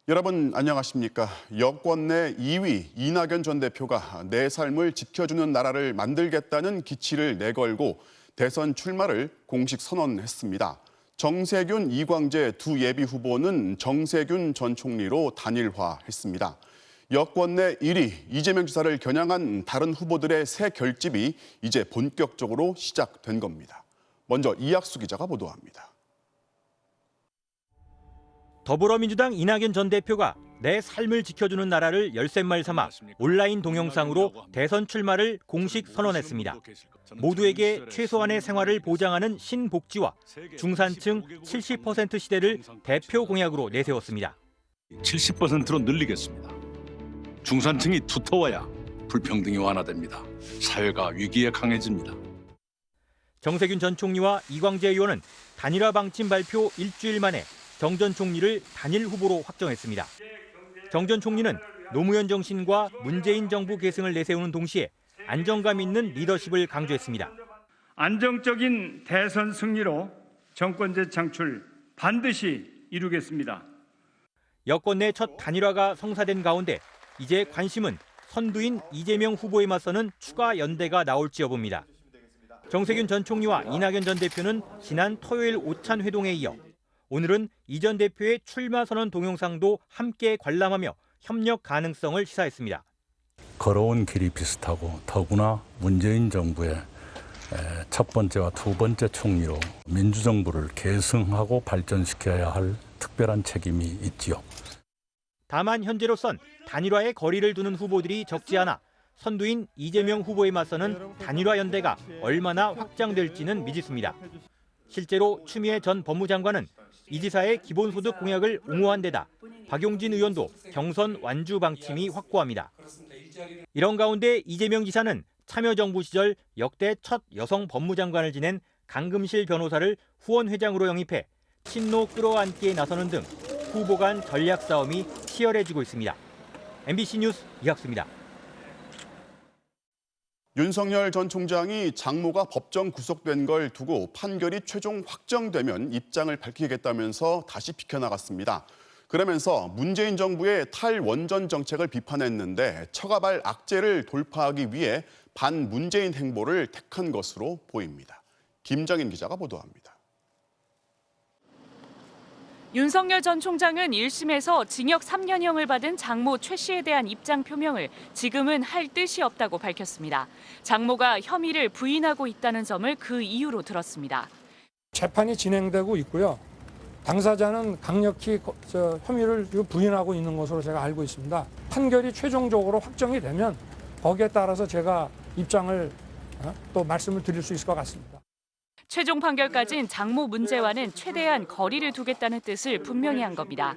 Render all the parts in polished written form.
여러분 안녕하십니까? 여권 내 2위 이낙연 전 대표가 내 삶을 지켜주는 나라를 만들겠다는 기치를 내걸고 대선 출마를 공식 선언했습니다. 정세균, 이광재 두 예비 후보는 정세균 전 총리로 단일화했습니다. 여권 내 1위 이재명 지사를 겨냥한 다른 후보들의 새 결집이 이제 본격적으로 시작된 겁니다. 먼저 이학수 기자가 보도합니다. 더불어민주당 이낙연 전 대표가 내 삶을 지켜주는 나라를 열쇠말 삼아 온라인 동영상으로 대선 출마를 공식 선언했습니다. 모두에게 최소한의 생활을 보장하는 신복지와 중산층 70% 시대를 대표 공약으로 내세웠습니다. 70%로 늘리겠습니다. 중산층이 두터워야 불평등이 완화됩니다. 사회가 위기에 강해집니다. 정세균 전 총리와 이광재 의원은 단일화 방침 발표 일주일 만에 정 전 총리를 단일 후보로 확정했습니다. 정 전 총리는 노무현 정신과 문재인 정부 계승을 내세우는 동시에 안정감 있는 리더십을 강조했습니다. 안정적인 대선 승리로 정권 재창출 반드시 이루겠습니다. 여권 내 첫 단일화가 성사된 가운데 이제 관심은 선두인 이재명 후보에 맞서는 추가 연대가 나올지 여부입니다. 정세균 전 총리와 이낙연 전 대표는 지난 토요일 오찬 회동에 이어 오늘은 이 전 대표의 출마 선언 동영상도 함께 관람하며 협력 가능성을 시사했습니다. 걸어온 길이 비슷하고 더구나 문재인 정부의 첫 번째와 두 번째 총리로 민주정부를 계승하고 발전시켜야 할 특별한 책임이 있지요. 다만 현재로선 단일화에 거리를 두는 후보들이 적지 않아 선두인 이재명 후보에 맞서는 단일화 연대가 얼마나 확장될지는 미지수입니다. 실제로 추미애 전 법무장관은 이 지사의 기본소득 공약을 옹호한 데다 박용진 의원도 경선 완주 방침이 확고합니다. 이런 가운데 이재명 지사는 참여정부 시절 역대 첫 여성 법무장관을 지낸 강금실 변호사를 후원회장으로 영입해 친노 끌어안기에 나서는 등 후보 간 전략 싸움이 치열해지고 있습니다. MBC 뉴스 이학수입니다. 윤석열 전 총장이 장모가 법정 구속된 걸 두고 판결이 최종 확정되면 입장을 밝히겠다면서 다시 비켜나갔습니다. 그러면서 문재인 정부의 탈원전 정책을 비판했는데 처가발 악재를 돌파하기 위해 반문재인 행보를 택한 것으로 보입니다. 김정인 기자가 보도합니다. 윤석열 전 총장은 1심에서 징역 3년형을 받은 장모 최 씨에 대한 입장 표명을 지금은 할 뜻이 없다고 밝혔습니다. 장모가 혐의를 부인하고 있다는 점을 그 이유로 들었습니다. 재판이 진행되고 있고요. 당사자는 강력히 혐의를 부인하고 있는 것으로 제가 알고 있습니다. 판결이 최종적으로 확정이 되면 거기에 따라서 제가 입장을 또 말씀을 드릴 수 있을 것 같습니다. 최종 판결까지는 장모 문제와는 최대한 거리를 두겠다는 뜻을 분명히 한 겁니다.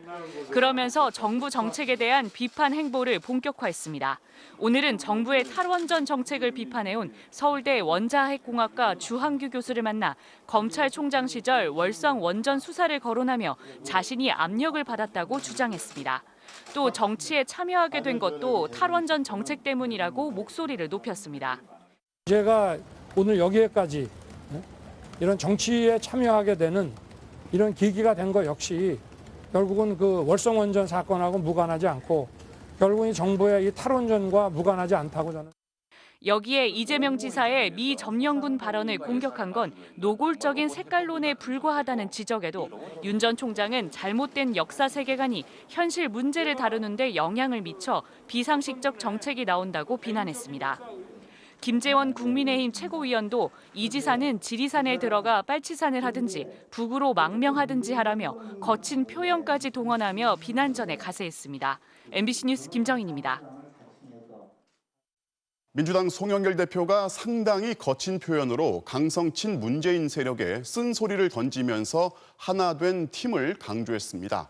그러면서 정부 정책에 대한 비판 행보를 본격화했습니다. 오늘은 정부의 탈원전 정책을 비판해온 서울대 원자핵공학과 주한규 교수를 만나 검찰총장 시절 월성 원전 수사를 거론하며 자신이 압력을 받았다고 주장했습니다. 또 정치에 참여하게 된 것도 탈원전 정책 때문이라고 목소리를 높였습니다. 제가 오늘 여기에까지 이런 정치에 참여하게 되는 이런 계기가 된 것 역시 결국은 그 월성 원전 사건하고 무관하지 않고 결국은 이 정부의 이 탈원전과 무관하지 않다고 저는. 여기에 이재명 지사의 미 점령군 발언을 공격한 건 노골적인 색깔론에 불과하다는 지적에도 윤 전 총장은 잘못된 역사 세계관이 현실 문제를 다루는 데 영향을 미쳐 비상식적 정책이 나온다고 비난했습니다. 김재원 국민의힘 최고위원도 이 지사는 지리산에 들어가 빨치산을 하든지 북으로 망명하든지 하라며 거친 표현까지 동원하며 비난전에 가세했습니다. MBC 뉴스 김정인입니다. 민주당 송영길 대표가 상당히 거친 표현으로 강성친 문재인 세력에 쓴소리를 던지면서 하나 된 팀을 강조했습니다.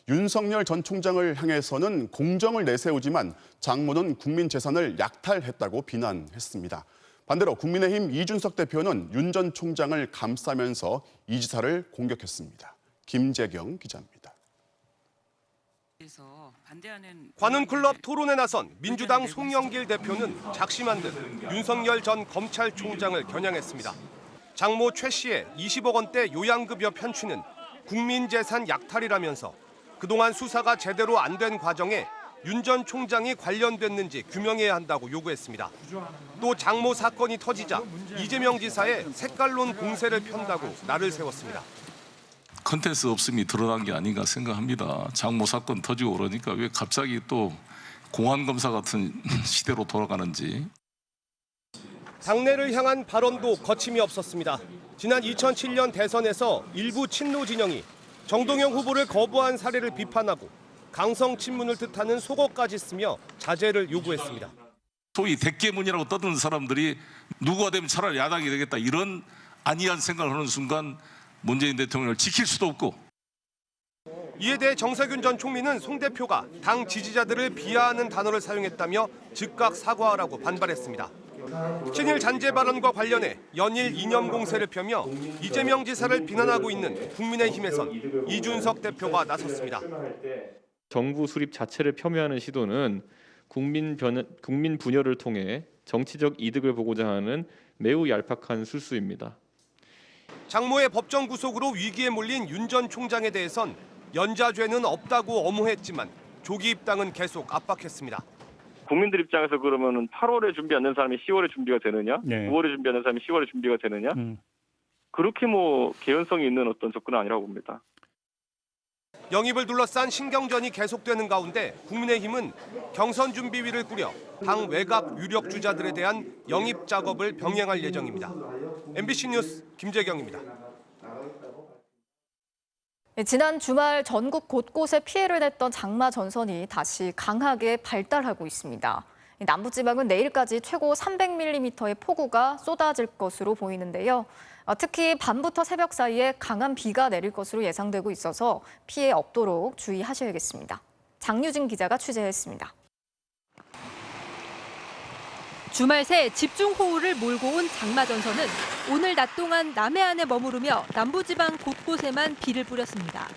윤석열 전 총장을 향해서는 공정을 내세우지만 장모는 국민 재산을 약탈했다고 비난했습니다. 반대로 국민의힘 이준석 대표는 윤 전 총장을 감싸면서 이 지사를 공격했습니다. 김재경 기자입니다. 관훈클럽 토론에 나선 민주당 송영길 대표는 작심한 듯 윤석열 전 검찰총장을 겨냥했습니다. 장모 최 씨의 20억 원대 요양급여 편취는 국민재산 약탈이라면서 그동안 수사가 제대로 안 된 과정에 윤 전 총장이 관련됐는지 규명해야 한다고 요구했습니다. 또 장모 사건이 터지자 이재명 지사의 색깔론 공세를 편다고 날을 세웠습니다. 컨텐츠 없음이 드러난 게 아닌가 생각합니다. 장모 사건 터지고 그러니까 왜 갑자기 또 공안검사 같은 시대로 돌아가는지. 당내를 향한 발언도 거침이 없었습니다. 지난 2007년 대선에서 일부 친노 진영이 정동영 후보를 거부한 사례를 비판하고 강성 친문을 뜻하는 속어까지 쓰며 자제를 요구했습니다. 소위 대깨문이라고 떠드는 사람들이 누구가 되면 차라리 야당이 되겠다 이런 안이한 생각을 하는 순간 문재인 대통령을 지킬 수도 없고. 이에 대해 정세균 전 총리는 송 대표가 당 지지자들을 비하하는 단어를 사용했다며 즉각 사과하라고 반발했습니다. 친일 잔재 발언과 관련해 연일 이념 공세를 펴며 이재명 지사를 비난하고 있는 국민의힘에선 이준석 대표가 나섰습니다. 정부 수립 자체를 폄훼하는 시도는 국민 분열을 통해 정치적 이득을 보고자 하는 매우 얄팍한 술수입니다. 장모의 법정 구속으로 위기에 몰린 윤 전 총장에 대해선 연좌죄는 없다고 엄호했지만 조기 입당은 계속 압박했습니다. 국민들 입장에서 그러면 8월에 준비 안 된 사람이 10월에 준비가 되느냐? 네. 9월에 준비 안 된 사람이 10월에 준비가 되느냐? 그렇게 개연성이 있는 어떤 접근은 아니라고 봅니다. 영입을 둘러싼 신경전이 계속되는 가운데 국민의힘은 경선 준비위를 꾸려 당 외곽 유력 주자들에 대한 영입 작업을 병행할 예정입니다. MBC 뉴스 김재경입니다. 지난 주말 전국 곳곳에 피해를 냈던 장마 전선이 다시 강하게 발달하고 있습니다. 남부지방은 내일까지 최고 300mm의 폭우가 쏟아질 것으로 보이는데요. 특히 밤부터 새벽 사이에 강한 비가 내릴 것으로 예상되고 있어서 피해 없도록 주의하셔야겠습니다. 장유진 기자가 취재했습니다. 주말 새 집중호우를 몰고 온 장마 전선은 오늘 낮 동안 남해안에 머무르며 남부지방 곳곳에만 비를 뿌렸습니다.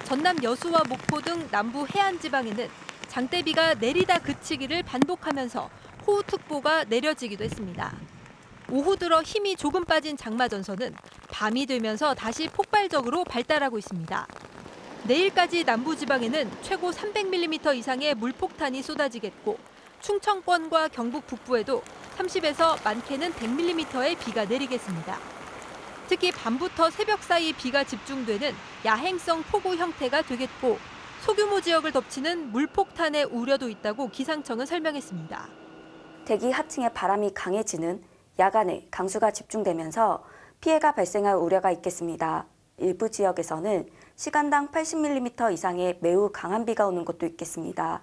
전남 여수와 목포 등 남부 해안 지방에는 장대비가 내리다 그치기를 반복하면서 호우특보가 내려지기도 했습니다. 오후 들어 힘이 조금 빠진 장마 전선은 밤이 되면서 다시 폭발적으로 발달하고 있습니다. 내일까지 남부지방에는 최고 300mm 이상의 물폭탄이 쏟아지겠고 충청권과 경북 북부에도 30에서 많게는 100mm의 비가 내리겠습니다. 특히 밤부터 새벽 사이 비가 집중되는 야행성 폭우 형태가 되겠고 소규모 지역을 덮치는 물폭탄의 우려도 있다고 기상청은 설명했습니다. 대기 하층의 바람이 강해지는 야간에 강수가 집중되면서 피해가 발생할 우려가 있겠습니다. 일부 지역에서는 시간당 80mm 이상의 매우 강한 비가 오는 곳도 있겠습니다.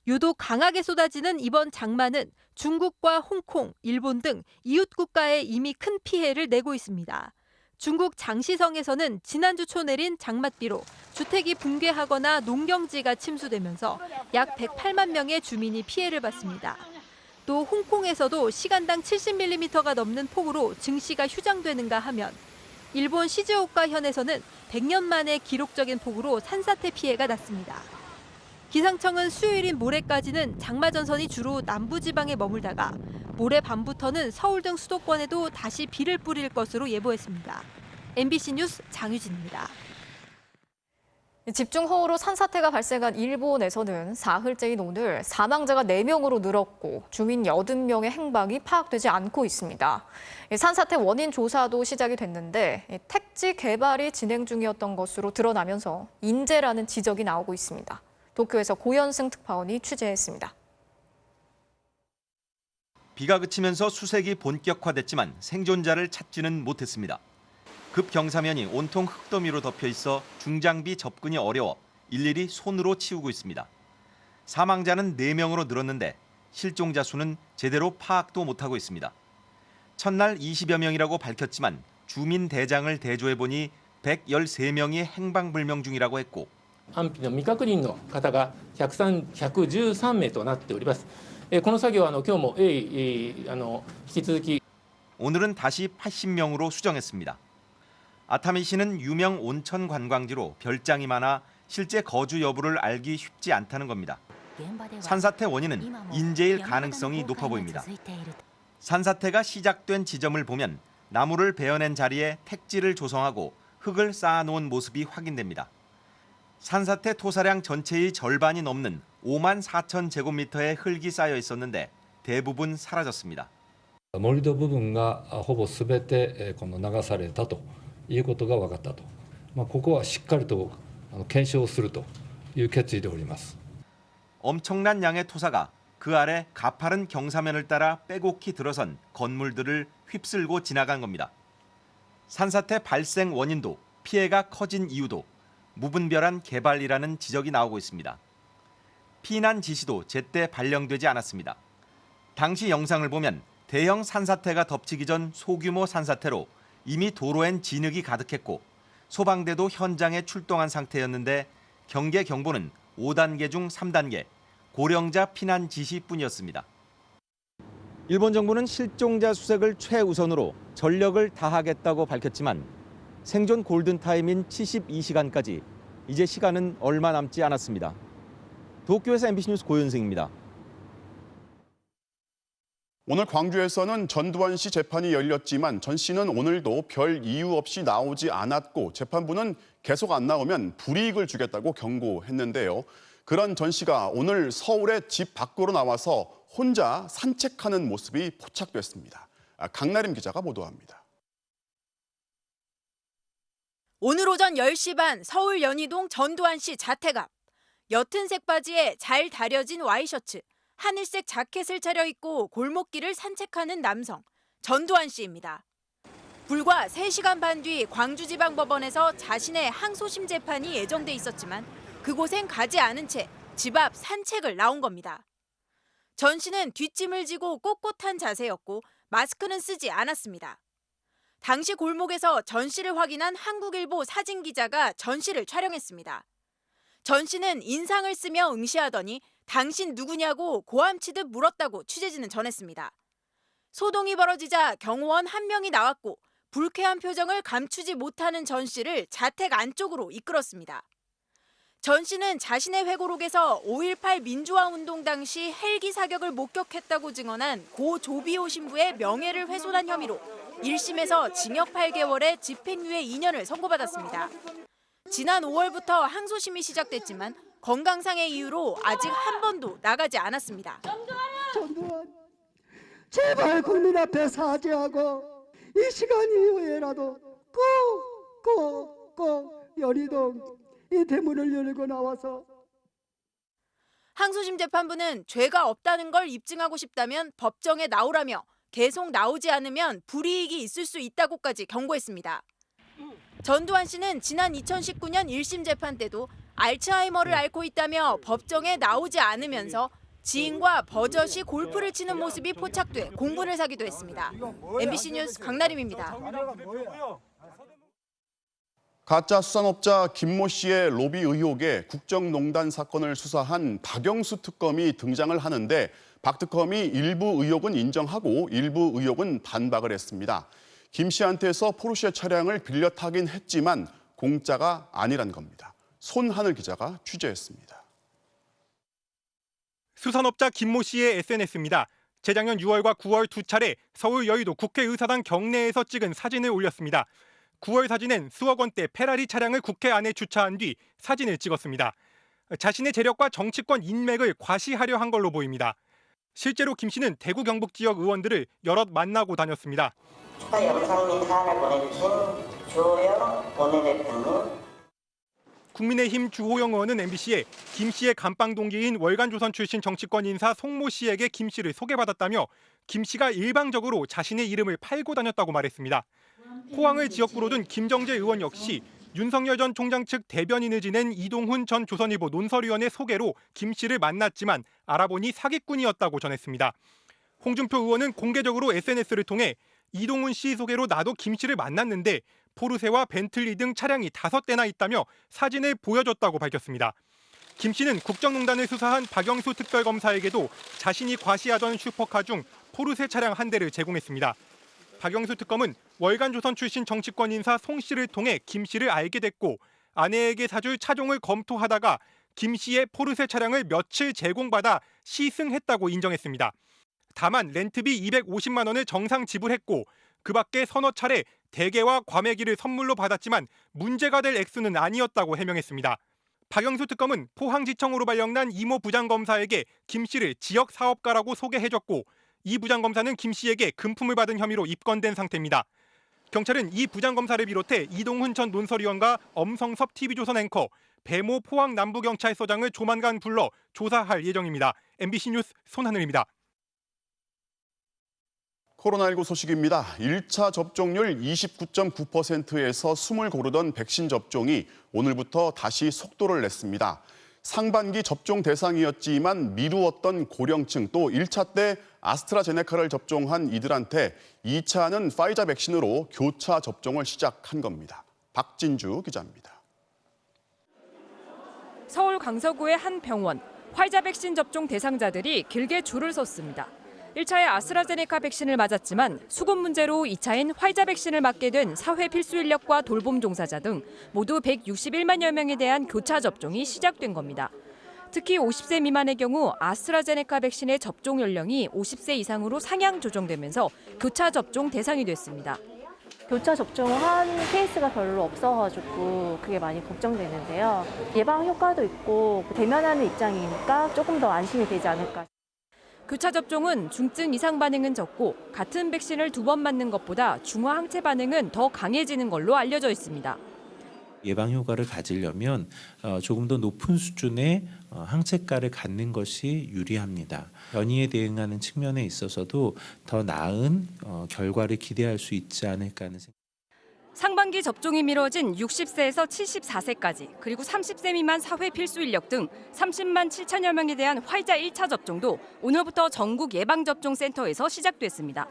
유독 강하게 쏟아지는 이번 장마는 중국과 홍콩, 일본 등 이웃 국가에 이미 큰 피해를 내고 있습니다. 중국 장시성에서는 지난주 초 내린 장맛비로 주택이 붕괴하거나 농경지가 침수되면서 약 108만 명의 주민이 피해를 봤습니다. 또 홍콩에서도 시간당 70mm가 넘는 폭우로 증시가 휴장되는가 하면 일본 시즈오카현에서는 100년 만에 기록적인 폭우로 산사태 피해가 났습니다. 기상청은 수요일인 모레까지는 장마 전선이 주로 남부지방에 머물다가 모레 밤부터는 서울 등 수도권에도 다시 비를 뿌릴 것으로 예보했습니다. MBC 뉴스 장유진입니다. 집중호우로 산사태가 발생한 일본에서는 사흘째인 오늘 사망자가 4명으로 늘었고 주민 80명의 행방이 파악되지 않고 있습니다. 산사태 원인 조사도 시작이 됐는데 택지 개발이 진행 중이었던 것으로 드러나면서 인재라는 지적이 나오고 있습니다. 도쿄에서 고현승 특파원이 취재했습니다. 비가 그치면서 수색이 본격화됐지만 생존자를 찾지는 못했습니다. 급경사면이 온통 흙더미로 덮여 있어 중장비 접근이 어려워 일일이 손으로 치우고 있습니다. 사망자는 4명으로 늘었는데 실종자 수는 제대로 파악도 못하고 있습니다. 첫날 20여 명이라고 밝혔지만 주민 대장을 대조해보니 113명이 행방불명 중이라고 했고 安否の未確認の方が113名となっております。この作業は今日も引き続き 오늘은 다시 80명으로 수정했습니다. 아타미시는 유명 온천 관광지로 별장이 많아 실제 거주 여부를 알기 쉽지 않다는 겁니다. 산사태 원인은 인재일 가능성이 높아 보입니다. 산사태가 시작된 지점을 보면 나무를 베어낸 자리에 택지를 조성하고 흙을 쌓아놓은 모습이 확인됩니다. 산사태 토사량 전체의 절반이 넘는 5만 4천 제곱미터의 흙이 쌓여 있었는데 대부분 사라졌습니다. 盛り土部分がほぼすべてこの流されたということが分かったと、ここはしっかりと検証するという決意でおります。 엄청난 양의 토사가 그 아래 가파른 경사면을 따라 빼곡히 들어선 건물들을 휩쓸고 지나간 겁니다. 산사태 발생 원인도 피해가 커진 이유도 무분별한 개발이라는 지적이 나오고 있습니다. 피난 지시도 제때 발령되지 않았습니다. 당시 영상을 보면 대형 산사태가 덮치기 전 소규모 산사태로 이미 도로엔 진흙이 가득했고 소방대도 현장에 출동한 상태였는데 경계 경보는 5단계 중 3단계, 고령자 피난 지시뿐이었습니다. 일본 정부는 실종자 수색을 최우선으로 전력을 다하겠다고 밝혔지만 생존 골든타임인 72시간까지 이제 시간은 얼마 남지 않았습니다. 도쿄에서 MBC 뉴스 고현승입니다. 오늘 광주에서는 전두환 씨 재판이 열렸지만 전 씨는 오늘도 별 이유 없이 나오지 않았고 재판부는 계속 안 나오면 불이익을 주겠다고 경고했는데요. 그런 전 씨가 오늘 서울의 집 밖으로 나와서 혼자 산책하는 모습이 포착됐습니다. 강나림 기자가 보도합니다. 오늘 오전 10시 반 서울 연희동 전두환 씨 자택 앞. 옅은색 바지에 잘 다려진 와이셔츠, 하늘색 자켓을 차려입고 골목길을 산책하는 남성, 전두환 씨입니다. 불과 3시간 반 뒤 광주지방법원에서 자신의 항소심 재판이 예정돼 있었지만 그곳엔 가지 않은 채 집 앞 산책을 나온 겁니다. 전 씨는 뒷짐을 지고 꼿꼿한 자세였고 마스크는 쓰지 않았습니다. 당시 골목에서 전 씨를 확인한 한국일보 사진 기자가 전 씨를 촬영했습니다. 전 씨는 인상을 쓰며 응시하더니 당신 누구냐고 고함치듯 물었다고 취재진은 전했습니다. 소동이 벌어지자 경호원 1명이 나왔고 불쾌한 표정을 감추지 못하는 전 씨를 자택 안쪽으로 이끌었습니다. 전 씨는 자신의 회고록에서 5.18 민주화 운동 당시 헬기 사격을 목격했다고 증언한 고 조비오 신부의 명예를 훼손한 혐의로 1심에서 징역 8개월에 집행유예 2년을 선고받았습니다. 지난 5월부터 항소심이 시작됐지만 건강상의 이유로 아직 한 번도 나가지 않았습니다. 전두환, 제발 국민 앞에 사죄하고 이 시간 이후에라도 꼭 연희동 이 대문을 열고 나와서. 항소심 재판부는 죄가 없다는 걸 입증하고 싶다면 법정에 나오라며 계속 나오지 않으면 불이익이 있을 수 있다고까지 경고했습니다. 전두환 씨는 지난 2019년 1심 재판 때도 알츠하이머를 앓고 있다며 법정에 나오지 않으면서 지인과 버젓이 골프를 치는 모습이 포착돼 공분을 사기도 했습니다. MBC 뉴스 강나림입니다. 가짜 수산업자 김모 씨의 로비 의혹에 국정농단 사건을 수사한 박영수 특검이 등장을 하는데 박 특검이 일부 의혹은 인정하고 일부 의혹은 반박을 했습니다. 김 씨한테서 포르쉐 차량을 빌려 타긴 했지만 공짜가 아니란 겁니다. 손하늘 기자가 취재했습니다. 수산업자 김모 씨의 SNS입니다. 재작년 6월과 9월 두 차례 서울 여의도 국회의사당 경내에서 찍은 사진을 올렸습니다. 9월 사진엔 수억 원대 페라리 차량을 국회 안에 주차한 뒤 사진을 찍었습니다. 자신의 재력과 정치권 인맥을 과시하려 한 걸로 보입니다. 실제로 김 씨는 대구 경북 지역 의원들을 여럿 만나고 다녔습니다. 축하 영상 및 사안을 보내주신 주호영 원내대표님. 국민의힘 주호영 의원은 MBC에 김 씨의 감방 동기인 월간조선 출신 정치권 인사 송모 씨에게 김 씨를 소개받았다며 김 씨가 일방적으로 자신의 이름을 팔고 다녔다고 말했습니다. 포항을 지역구로 둔 김정재 의원 역시 윤석열 전 총장 측 대변인을 지낸 이동훈 전 조선일보 논설위원의 소개로 김 씨를 만났지만 알아보니 사기꾼이었다고 전했습니다. 홍준표 의원은 공개적으로 SNS를 통해 이동훈 씨 소개로 나도 김 씨를 만났는데 포르쉐와 벤틀리 등 차량이 5대나 있다며 사진을 보여줬다고 밝혔습니다. 김 씨는 국정농단을 수사한 박영수 특별검사에게도 자신이 과시하던 슈퍼카 중 포르쉐 차량 1대를 제공했습니다. 박영수 특검은 월간조선 출신 정치권 인사 송 씨를 통해 김 씨를 알게 됐고 아내에게 사줄 차종을 검토하다가 김 씨의 포르쉐 차량을 며칠 제공받아 시승했다고 인정했습니다. 다만 렌트비 250만 원을 정상 지불했고 그 밖에 서너 차례 대게와 과메기를 선물로 받았지만 문제가 될 액수는 아니었다고 해명했습니다. 박영수 특검은 포항지청으로 발령난 이모 부장검사에게 김 씨를 지역 사업가라고 소개해줬고 이 부장검사는 김 씨에게 금품을 받은 혐의로 입건된 상태입니다. 경찰은 이 부장검사를 비롯해 이동훈 전 논설위원과 엄성섭 TV조선 앵커, 배모 포항 남부경찰서장을 조만간 불러 조사할 예정입니다. MBC 뉴스 손하늘입니다. 코로나19 소식입니다. 1차 접종률 29.9%에서 숨을 고르던 백신 접종이 오늘부터 다시 속도를 냈습니다. 상반기 접종 대상이었지만 미루었던 고령층 또 1차 때 아스트라제네카를 접종한 이들한테 2차는 파이자 백신으로 교차 접종을 시작한 겁니다. 박진주 기자입니다. 서울 강서구의 한 병원, 화이자 백신 접종 대상자들이 길게 줄을 섰습니다. 1차에 아스트라제네카 백신을 맞았지만 수급 문제로 2차인 화이자 백신을 맞게 된 사회 필수 인력과 돌봄 종사자 등 모두 161만여 명에 대한 교차 접종이 시작된 겁니다. 특히 50세 미만의 경우 아스트라제네카 백신의 접종 연령이 50세 이상으로 상향 조정되면서 교차 접종 대상이 됐습니다. 교차 접종을 한 케이스가 별로 없어가지고 그게 많이 걱정되는데요. 예방 효과도 있고 대면하는 입장이니까 조금 더 안심이 되지 않을까. 교차 접종은 중증 이상 반응은 적고 같은 백신을 2번 맞는 것보다 중화 항체 반응은 더 강해지는 걸로 알려져 있습니다. 예방 효과를 가지려면 조금 더 높은 수준의 항체가를 갖는 것이 유리합니다. 변이에 대응하는 측면에 있어서도 더 나은 결과를 기대할 수 있지 않을까 하는 생각. 상반기 접종이 미뤄진 60세에서 74세까지 그리고 30세 미만 사회 필수 인력 등 30만 7천여 명에 대한 화이자 1차 접종도 오늘부터 전국 예방접종센터에서 시작됐습니다.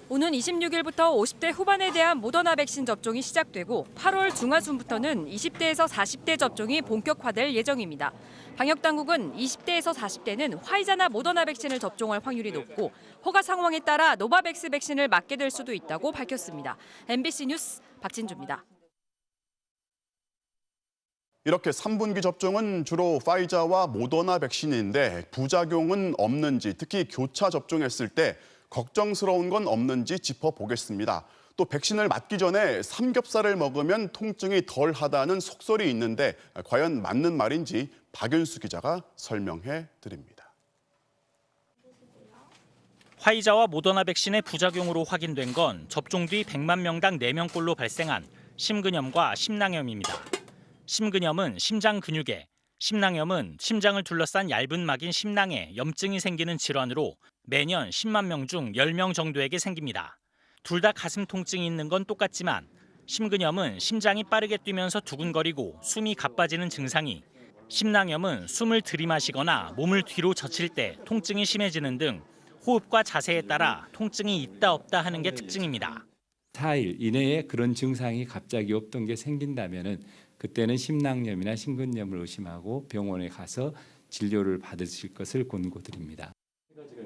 오는 26일부터 50대 후반에 대한 모더나 백신 접종이 시작되고 8월 중하순부터는 20대에서 40대 접종이 본격화될 예정입니다. 방역당국은 20대에서 40대는 화이자나 모더나 백신을 접종할 확률이 높고 허가 상황에 따라 노바백스 백신을 맞게 될 수도 있다고 밝혔습니다. MBC 뉴스 박진주입니다. 이렇게 3분기 접종은 주로 파이자와 모더나 백신인데 부작용은 없는지, 특히 교차 접종했을 때 걱정스러운 건 없는지 짚어보겠습니다. 또 백신을 맞기 전에 삼겹살을 먹으면 통증이 덜하다는 속설이 있는데 과연 맞는 말인지 박윤수 기자가 설명해 드립니다. 화이자와 모더나 백신의 부작용으로 확인된 건 접종 뒤 100만 명당 4명꼴로 발생한 심근염과 심낭염입니다. 심근염은 심장 근육에, 심낭염은 심장을 둘러싼 얇은 막인 심낭에 염증이 생기는 질환으로 매년 10만 명 중 10명 정도에게 생깁니다. 둘 다 가슴 통증이 있는 건 똑같지만 심근염은 심장이 빠르게 뛰면서 두근거리고 숨이 가빠지는 증상이, 심낭염은 숨을 들이마시거나 몸을 뒤로 젖힐 때 통증이 심해지는 등 호흡과 자세에 따라 통증이 있다 없다 하는 게 특징입니다. 4일 이내에 그런 증상이 갑자기 없던 게 생긴다면은 그때는 심낭염이나 심근염을 의심하고 병원에 가서 진료를 받으실 것을 권고드립니다.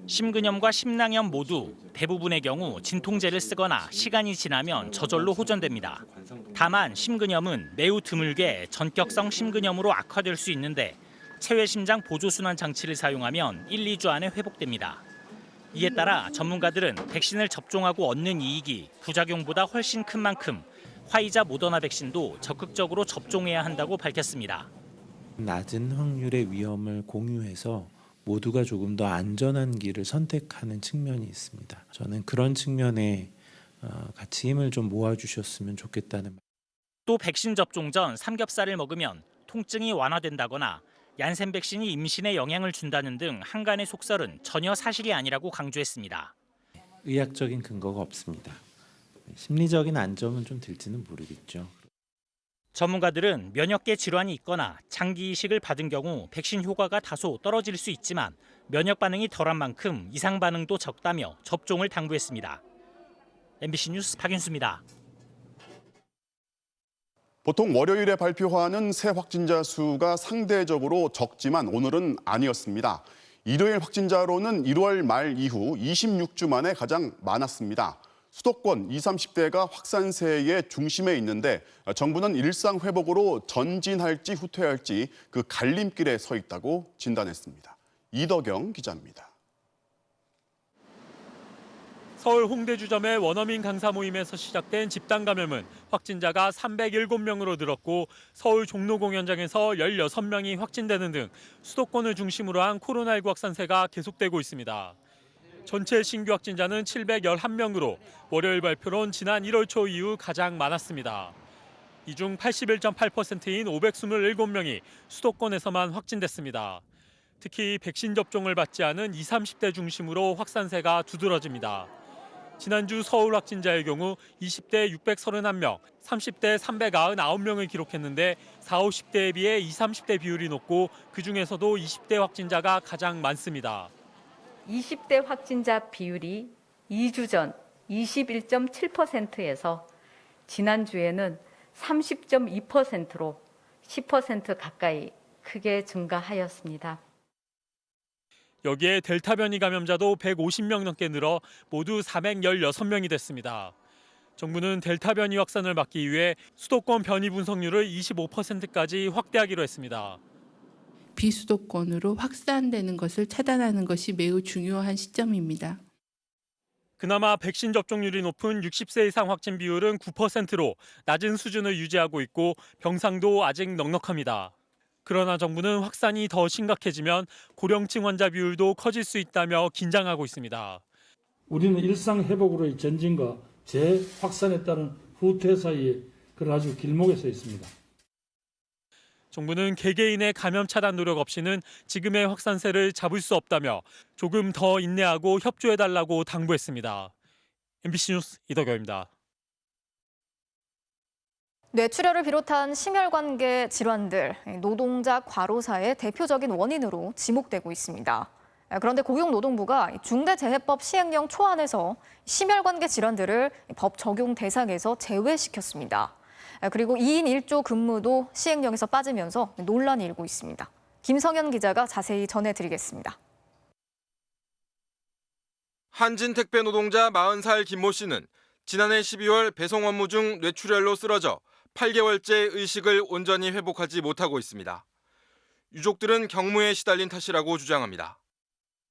심근염과 심낭염 모두 대부분의 경우 진통제를 쓰거나 시간이 지나면 저절로 호전됩니다. 다만 심근염은 매우 드물게 전격성 심근염으로 악화될 수 있는데 체외심장 보조순환 장치를 사용하면 1, 2주 안에 회복됩니다. 이에 따라 전문가들은 백신을 접종하고 얻는 이익이 부작용보다 훨씬 큰 만큼 화이자 모더나 백신도 적극적으로 접종해야 한다고 밝혔습니다. 낮은 확률의 위험을 공유해서 모두가 조금 더 안전한 길을 선택하는 측면이 있습니다. 저는 그런 측면에 같이 힘을 좀 모아주셨으면 좋겠다는 말. 또 백신 접종 전 삼겹살을 먹으면 통증이 완화된다거나 얀센 백신이 임신에 영향을 준다는 등 한간의 속설은 전혀 사실이 아니라고 강조했습니다. 의학적인 근거가 없습니다. 심리적인 안정은 좀 들지는 모르겠죠. 전문가들은 면역계 질환이 있거나 장기 이식을 받은 경우 백신 효과가 다소 떨어질 수 있지만 면역 반응이 덜한 만큼 이상 반응도 적다며 접종을 당부했습니다. MBC 뉴스 박윤수입니다. 보통 월요일에 발표하는 새 확진자 수가 상대적으로 적지만 오늘은 아니었습니다. 일요일 확진자로는 1월 말 이후 26주 만에 가장 많았습니다. 수도권 20, 30대가 확산세의 중심에 있는데 정부는 일상 회복으로 전진할지 후퇴할지 그 갈림길에 서 있다고 진단했습니다. 이덕영 기자입니다. 서울 홍대주점의 원어민 강사 모임에서 시작된 집단 감염은 확진자가 307명으로 늘었고 서울 종로 공연장에서 16명이 확진되는 등 수도권을 중심으로 한 코로나19 확산세가 계속되고 있습니다. 전체 신규 확진자는 711명으로 월요일 발표론 지난 1월 초 이후 가장 많았습니다. 이 중 81.8%인 527명이 수도권에서만 확진됐습니다. 특히 백신 접종을 받지 않은 20, 30대 중심으로 확산세가 두드러집니다. 지난주 서울 확진자의 경우 20대 631명, 30대 399명을 기록했는데 40, 50대에 비해 20, 30대 비율이 높고 그중에서도 20대 확진자가 가장 많습니다. 20대 확진자 비율이 2주 전 21.7%에서 지난주에는 30.2%로 10% 가까이 크게 증가하였습니다. 여기에 델타 변이 감염자도 150명 넘게 늘어 모두 416명이 됐습니다. 정부는 델타 변이 확산을 막기 위해 수도권 변이 분석률을 25%까지 확대하기로 했습니다. 비수도권으로 확산되는 것을 차단하는 것이 매우 중요한 시점입니다. 그나마 백신 접종률이 높은 60세 이상 확진 비율은 9%로 낮은 수준을 유지하고 있고 병상도 아직 넉넉합니다. 그러나 정부는 확산이 더 심각해지면 고령층 환자 비율도 커질 수 있다며 긴장하고 있습니다. 우리는 일상 회복으로의 전진과 재확산에 따른 후퇴 사이에 그런 아주 길목에 서 있습니다. 정부는 개개인의 감염 차단 노력 없이는 지금의 확산세를 잡을 수 없다며 조금 더 인내하고 협조해달라고 당부했습니다. MBC 뉴스 이덕여입니다. 뇌출혈을 비롯한 심혈관계 질환들, 노동자 과로사의 대표적인 원인으로 지목되고 있습니다. 그런데 고용노동부가 중대재해법 시행령 초안에서 심혈관계 질환들을 법 적용 대상에서 제외시켰습니다. 그리고 2인 1조 근무도 시행령에서 빠지면서 논란이 일고 있습니다. 김성현 기자가 자세히 전해드리겠습니다. 한진택배 노동자 40살 김모 씨는 지난해 12월 배송 업무 중 뇌출혈로 쓰러져 8개월째 의식을 온전히 회복하지 못하고 있습니다. 유족들은 경무에 시달린 탓이라고 주장합니다.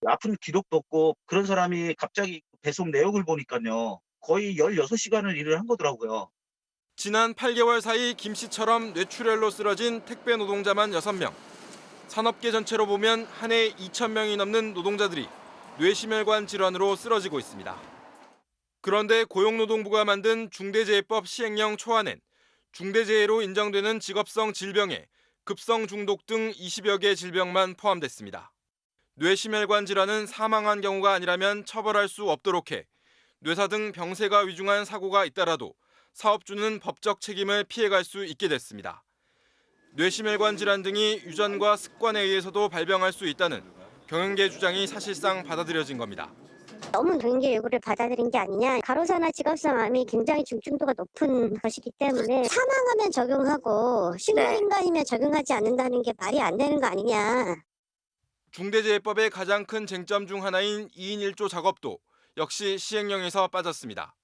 아픈 기록도 없고 그런 사람이 갑자기 배송 내역을 보니까요. 거의 16시간을 일을 한 거더라고요. 지난 8개월 사이 김 씨처럼 뇌출혈로 쓰러진 택배 노동자만 6명. 산업계 전체로 보면 한 해 2,000명이 넘는 노동자들이 뇌심혈관 질환으로 쓰러지고 있습니다. 그런데 고용노동부가 만든 중대재해법 시행령 초안엔 중대재해로 인정되는 직업성 질병에 급성 중독 등 20여 개 질병만 포함됐습니다. 뇌심혈관 질환은 사망한 경우가 아니라면 처벌할 수 없도록 해 뇌사 등 병세가 위중한 사고가 있더라도 사업주는 법적 책임을 피해갈 수 있게 됐습니다. 뇌심혈관 질환 등이 유전과 습관에 의해서도 발병할 수 있다는 경영계 주장이 사실상 받아들여진 겁니다. 너무 경영계 요구를 받아들인 게 아니냐. 가로사나 직업성 암이 굉장히 중증도가 높은 것이기 때문에 사망하면 적용하고 식물인간이면 적용하지 않는다는 게 말이 안 되는 거 아니냐. 중대재해법의 가장 큰 쟁점 중 하나인 2인 1조 작업도 역시 시행령에서 빠졌습니다.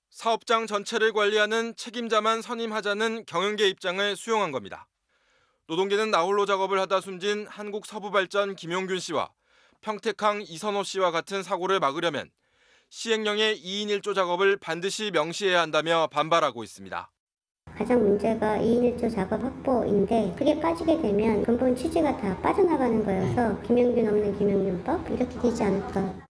사업장 전체를 관리하는 책임자만 선임하자는 경영계 입장을 수용한 겁니다. 노동계는 나홀로 작업을 하다 숨진 한국서부발전 김용균 씨와 평택항 이선호 씨와 같은 사고를 막으려면 시행령의 2인 1조 작업을 반드시 명시해야 한다며 반발하고 있습니다. 가장 문제가 2인 1조 작업 확보인데 그게 빠지게 되면 근본 취지가 다 빠져나가는 거여서 김용균 없는 김용균법 이렇게 되지 않을까.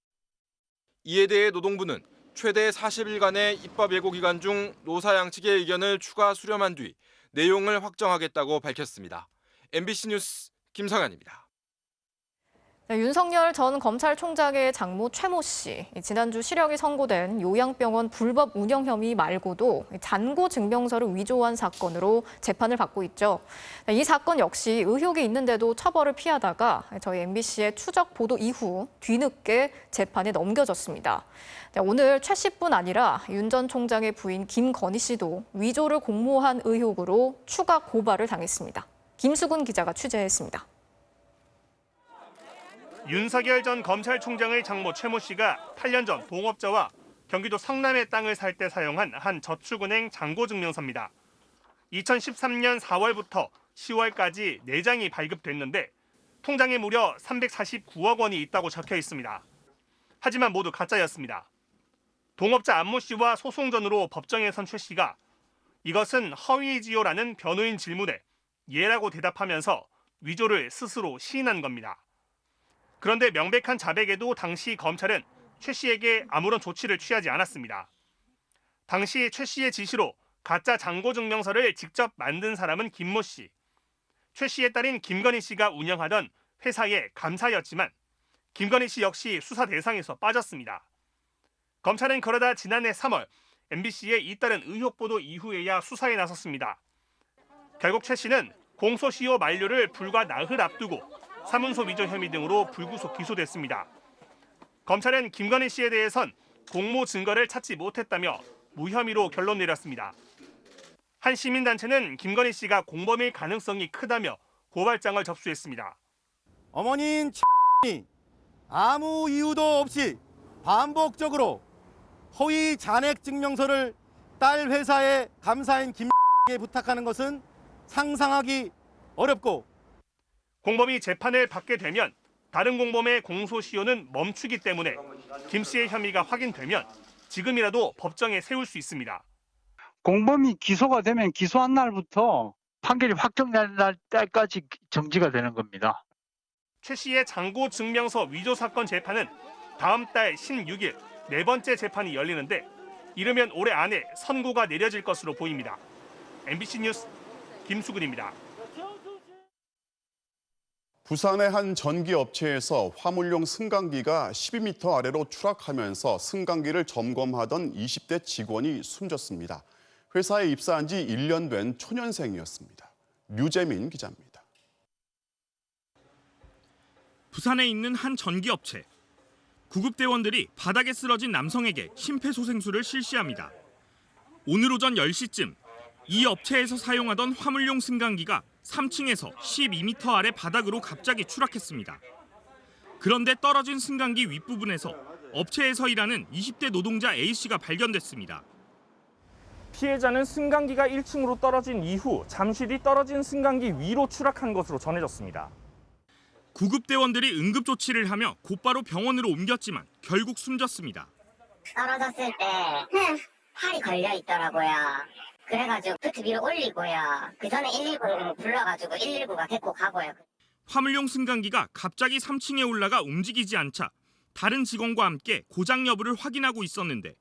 이에 대해 노동부는 최대 40일간의 입법 예고 기간 중 노사 양측의 의견을 추가 수렴한 뒤 내용을 확정하겠다고 밝혔습니다. MBC 뉴스 김성현입니다. 윤석열 전 검찰총장의 장모 최모 씨, 지난주 실형이 선고된 요양병원 불법 운영 혐의 말고도 잔고 증명서를 위조한 사건으로 재판을 받고 있죠. 이 사건 역시 의혹이 있는데도 처벌을 피하다가 저희 MBC의 추적 보도 이후 뒤늦게 재판에 넘겨졌습니다. 오늘 최 씨뿐 아니라 윤 전 총장의 부인 김건희 씨도 위조를 공모한 의혹으로 추가 고발을 당했습니다. 김수근 기자가 취재했습니다. 윤석열 전 검찰총장의 장모 최모 씨가 8년 전 동업자와 경기도 성남의 땅을 살 때 사용한 한 저축은행 잔고증명서입니다. 2013년 4월부터 10월까지 4장이 발급됐는데 통장에 무려 349억 원이 있다고 적혀 있습니다. 하지만 모두 가짜였습니다. 동업자 안모 씨와 소송전으로 법정에 선 최 씨가 이것은 허위지요라는 변호인 질문에 예라고 대답하면서 위조를 스스로 시인한 겁니다. 그런데 명백한 자백에도 당시 검찰은 최 씨에게 아무런 조치를 취하지 않았습니다. 당시 최 씨의 지시로 가짜 잔고증명서를 직접 만든 사람은 김모 씨. 최 씨의 딸인 김건희 씨가 운영하던 회사의 감사였지만 김건희 씨 역시 수사 대상에서 빠졌습니다. 검찰은 그러다 지난해 3월 MBC의 잇따른 의혹 보도 이후에야 수사에 나섰습니다. 결국 최 씨는 공소시효 만료를 불과 나흘 앞두고 사문서 위조 혐의 등으로 불구속 기소됐습니다. 검찰은 김건희 씨에 대해선 공모 증거를 찾지 못했다며 무혐의로 결론 내렸습니다. 한 시민단체는 김건희 씨가 공범일 가능성이 크다며 고발장을 접수했습니다. 어머니인 X이 아무 이유도 없이 반복적으로 허위 잔액 증명서를 딸 회사의 감사인 김에게 부탁하는 것은 상상하기 어렵고 공범이 재판을 받게 되면 다른 공범의 공소시효는 멈추기 때문에 김 씨의 혐의가 확인되면 지금이라도 법정에 세울 수 있습니다. 공범이 기소가 되면 기소한 날부터 판결이 확정될 때까지 정지가 되는 겁니다. 최 씨의 잔고 증명서 위조 사건 재판은 다음 달 16일 네 번째 재판이 열리는데 이르면 올해 안에 선고가 내려질 것으로 보입니다. MBC 뉴스 김수근입니다. 부산의 한 전기업체에서 화물용 승강기가 12m 아래로 추락하면서 승강기를 점검하던 20대 직원이 숨졌습니다. 회사에 입사한 지 1년 된 초년생이었습니다. 류재민 기자입니다. 부산에 있는 한 전기업체. 구급대원들이 바닥에 쓰러진 남성에게 심폐소생술을 실시합니다. 오늘 오전 10시쯤 이 업체에서 사용하던 화물용 승강기가 3층에서 12m 아래 바닥으로 갑자기 추락했습니다. 그런데 떨어진 승강기 윗부분에서 업체에서 일하는 20대 노동자 A씨가 발견됐습니다. 피해자는 승강기가 1층으로 떨어진 이후 잠시 뒤 떨어진 승강기 위로 추락한 것으로 전해졌습니다. 구급대원들이 응급조치를 하며 곧바로 병원으로 옮겼지만 결국 숨졌습니다. 떨어졌을 때 팔이 걸려 있더라고요. 그래가지고 부트 위로 올리고요. 그 전에 119를 불러가지고 119가 데리고 가고요. 화물용 승강기가 갑자기 3층에 올라가 움직이지 않자 다른 직원과 함께 고장 여부를 확인하고 있었는데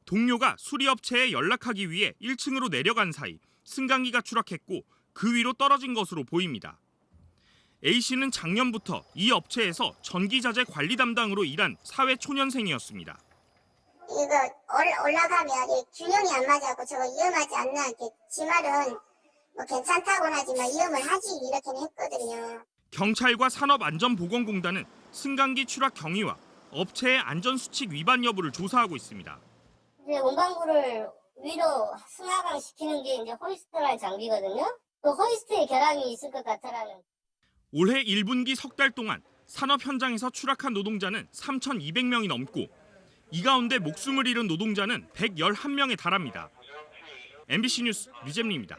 동료가 수리업체에 연락하기 위해 1층으로 내려간 사이 승강기가 추락했고 그 위로 떨어진 것으로 보입니다. A씨는 작년부터 이 업체에서 전기자재 관리 담당으로 일한 사회 초년생이었습니다. 이거 올라가면 균형이 안 맞아서 저거 위험하지 않나 이렇게 지 말은 뭐 괜찮다고는 하지만 위험을 하지 이렇게는 했거든요. 경찰과 산업안전보건공단은 승강기 추락 경위와 업체의 안전수칙 위반 여부를 조사하고 있습니다. 이제 원방구를 위로 승하강 시키는 게 이제 호이스트라는 장비거든요. 그 호이스트에 결함이 있을 것 같아라는. 올해 1분기 석 달 동안 산업 현장에서 추락한 노동자는 3,200명이 넘고 이 가운데 목숨을 잃은 노동자는 111명에 달합니다. MBC 뉴스 류재민입니다.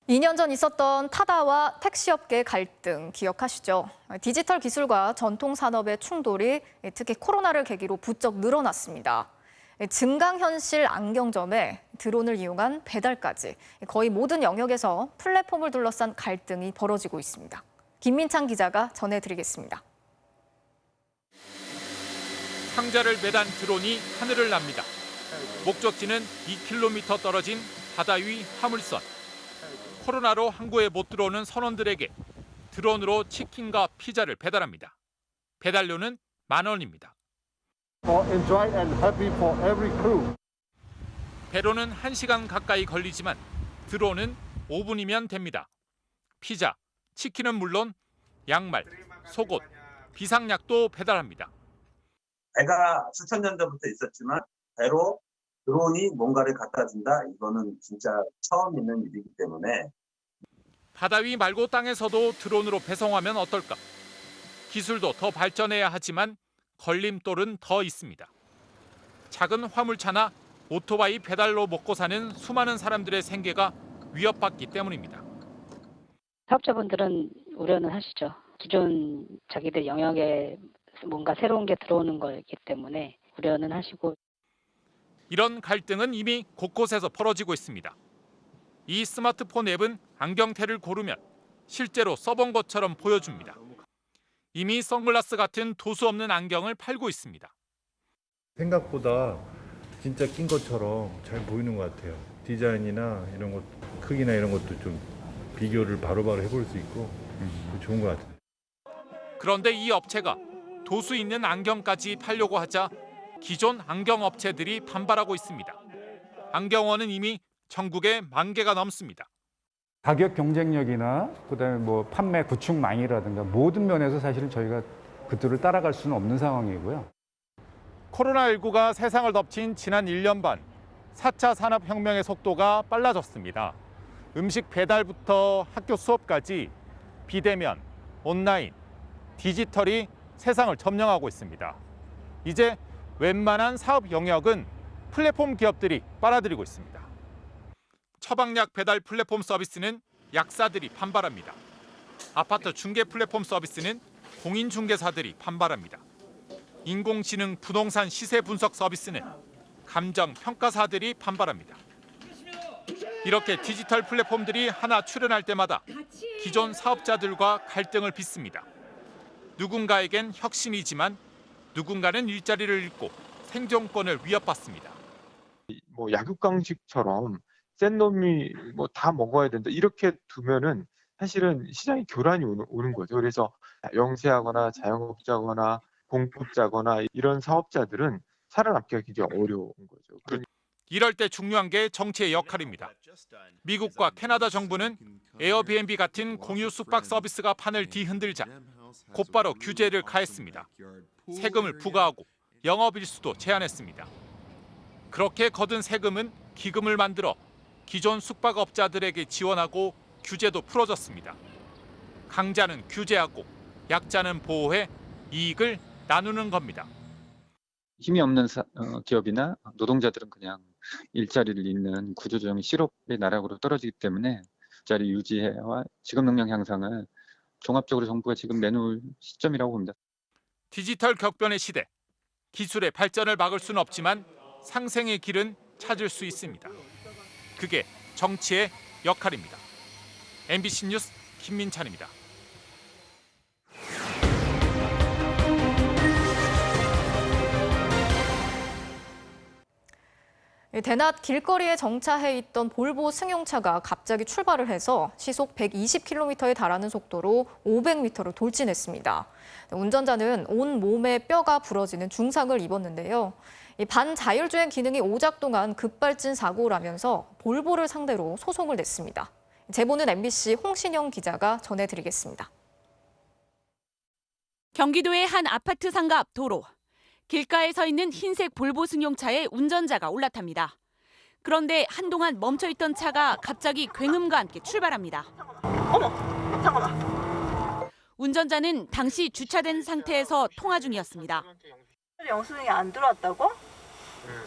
2년 전 있었던 타다와 택시업계 갈등 기억하시죠? 디지털 기술과 전통 산업의 충돌이 특히 코로나를 계기로 부쩍 늘어났습니다. 증강현실 안경점에 드론을 이용한 배달까지 거의 모든 영역에서 플랫폼을 둘러싼 갈등이 벌어지고 있습니다. 김민창 기자가 전해드리겠습니다. 상자를 매단 드론이 하늘을 납니다. 목적지는 2km 떨어진 바다 위 화물선. 코로나로 항구에 못 들어오는 선원들에게 드론으로 치킨과 피자를 배달합니다. 배달료는 10,000원입니다. 배로는 1시간 가까이 걸리지만 드론은 5분이면 됩니다. 피자, 치킨은 물론 양말, 속옷, 비상약도 배달합니다. 배가 수천 년 전부터 있었지만 배로 드론이 뭔가를 갖다 준다? 이거는 진짜 처음 있는 일이기 때문에. 바다 위 말고 땅에서도 드론으로 배송하면 어떨까? 기술도 더 발전해야 하지만 걸림돌은 더 있습니다. 작은 화물차나 오토바이 배달로 먹고 사는 수많은 사람들의 생계가 위협받기 때문입니다. 사업자분들은 우려는 하시죠. 기존 자기들 영역에서 뭔가 새로운 게 들어오는 거기 때문에 우려는 하시고. 이런 갈등은 이미 곳곳에서 벌어지고 있습니다. 이 스마트폰 앱은 안경테를 고르면 실제로 써본 것처럼 보여줍니다. 이미 선글라스 같은 도수 없는 안경을 팔고 있습니다. 생각보다 진짜 낀 것처럼 잘 보이는 것 같아요. 디자인이나 이런 것, 크기나 이런 것도 좀 비교를 바로바로 해볼 수 있고 좋은 것 같아요. 그런데 이 업체가 도수 있는 안경까지 팔려고 하자 기존 안경 업체들이 반발하고 있습니다. 안경원은 이미 전국에 10,000개가 넘습니다. 가격 경쟁력이나 그다음에 뭐 판매 구축망이라든가 모든 면에서 사실은 저희가 그들을 따라갈 수는 없는 상황이고요. 코로나19가 세상을 덮친 지난 1년 반, 4차 산업혁명의 속도가 빨라졌습니다. 음식 배달부터 학교 수업까지 비대면, 온라인, 디지털이 세상을 점령하고 있습니다. 이제 웬만한 사업 영역은 플랫폼 기업들이 빨아들이고 있습니다. 처방약 배달 플랫폼 서비스는 약사들이 반발합니다. 아파트 중개 플랫폼 서비스는 공인중개사들이 반발합니다. 인공지능 부동산 시세 분석 서비스는 감정 평가사들이 반발합니다. 이렇게 디지털 플랫폼들이 하나 출현할 때마다 기존 사업자들과 갈등을 빚습니다. 누군가에겐 혁신이지만 누군가는 일자리를 잃고 생존권을 위협받습니다. 뭐 약육강식처럼 센 놈이 뭐 다 먹어야 된다 이렇게 두면은 사실은 시장에 교란이 오는 거죠. 그래서 영세하거나 자영업자거나 공급자거나 이런 사업자들은 살아남기가 굉장히 어려운 거죠. 이럴 때 중요한 게 정치의 역할입니다. 미국과 캐나다 정부는 에어비앤비 같은 공유 숙박 서비스가 판을 뒤흔들자 곧바로 규제를 가했습니다. 세금을 부과하고 영업일수도 제한했습니다. 그렇게 거둔 세금은 기금을 만들어 기존 숙박업자들에게 지원하고 규제도 풀어졌습니다. 강자는 규제하고 약자는 보호해 이익을 나누는 겁니다. 힘이 없는 기업이나 노동자들은 그냥 일자리를 잃는 구조조정이 실업의 나락으로 떨어지기 때문에 일자리 유지와 직업 능력 향상을 종합적으로 정부가 지금 내놓을 시점이라고 봅니다. 디지털 격변의 시대, 기술의 발전을 막을 수는 없지만 상생의 길은 찾을 수 있습니다. 그게 정치의 역할입니다. MBC 뉴스 김민찬입니다. 대낮 길거리에 정차해 있던 볼보 승용차가 갑자기 출발을 해서 시속 120km에 달하는 속도로 500m를 돌진했습니다. 운전자는 온 몸에 뼈가 부러지는 중상을 입었는데요. 반자율주행 기능이 오작동한 급발진 사고라면서 볼보를 상대로 소송을 냈습니다. 제보는 MBC 홍신영 기자가 전해드리겠습니다. 경기도의 한 아파트 상가 앞 도로. 길가에 서 있는 흰색 볼보 승용차에 운전자가 올라탑니다. 그런데 한동안 멈춰있던 차가 갑자기 굉음과 함께 출발합니다. 어머, 잠깐만. 운전자는 당시 주차된 상태에서 통화 중이었습니다. 영수증이 안 들어왔다고?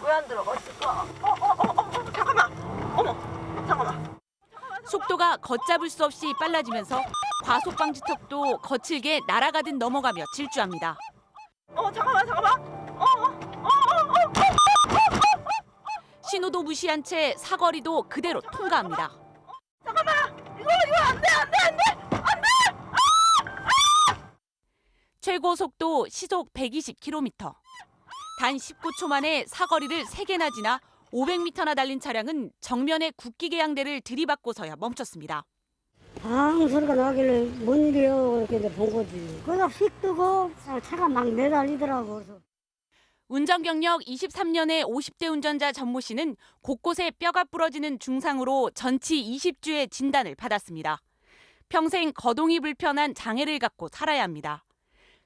왜 안 들어갔을까? 잠깐만. 어머, 잠깐만. 속도가 걷잡을 수 없이 빨라지면서 과속방지턱도 거칠게 날아가듯 넘어가며 질주합니다. 잠깐만. 신호도 무시한 채 사거리도 그대로 통과합니다. 잠깐만. 이거 안 돼. 최고 속도 시속 120km. 단 19초 만에 사거리를 3개나 지나 500m나 달린 차량은 정면에 국기계 양대를 들이받고서야 멈췄습니다. 방 소리가 나길래 뭔 일이야 이렇게 본 거지. 그러다 휙 뜨고 차가 막 내달리더라고. 운전 경력 23년의 50대 운전자 전모 씨는 곳곳에 뼈가 부러지는 중상으로 전치 20주의 진단을 받았습니다. 평생 거동이 불편한 장애를 갖고 살아야 합니다.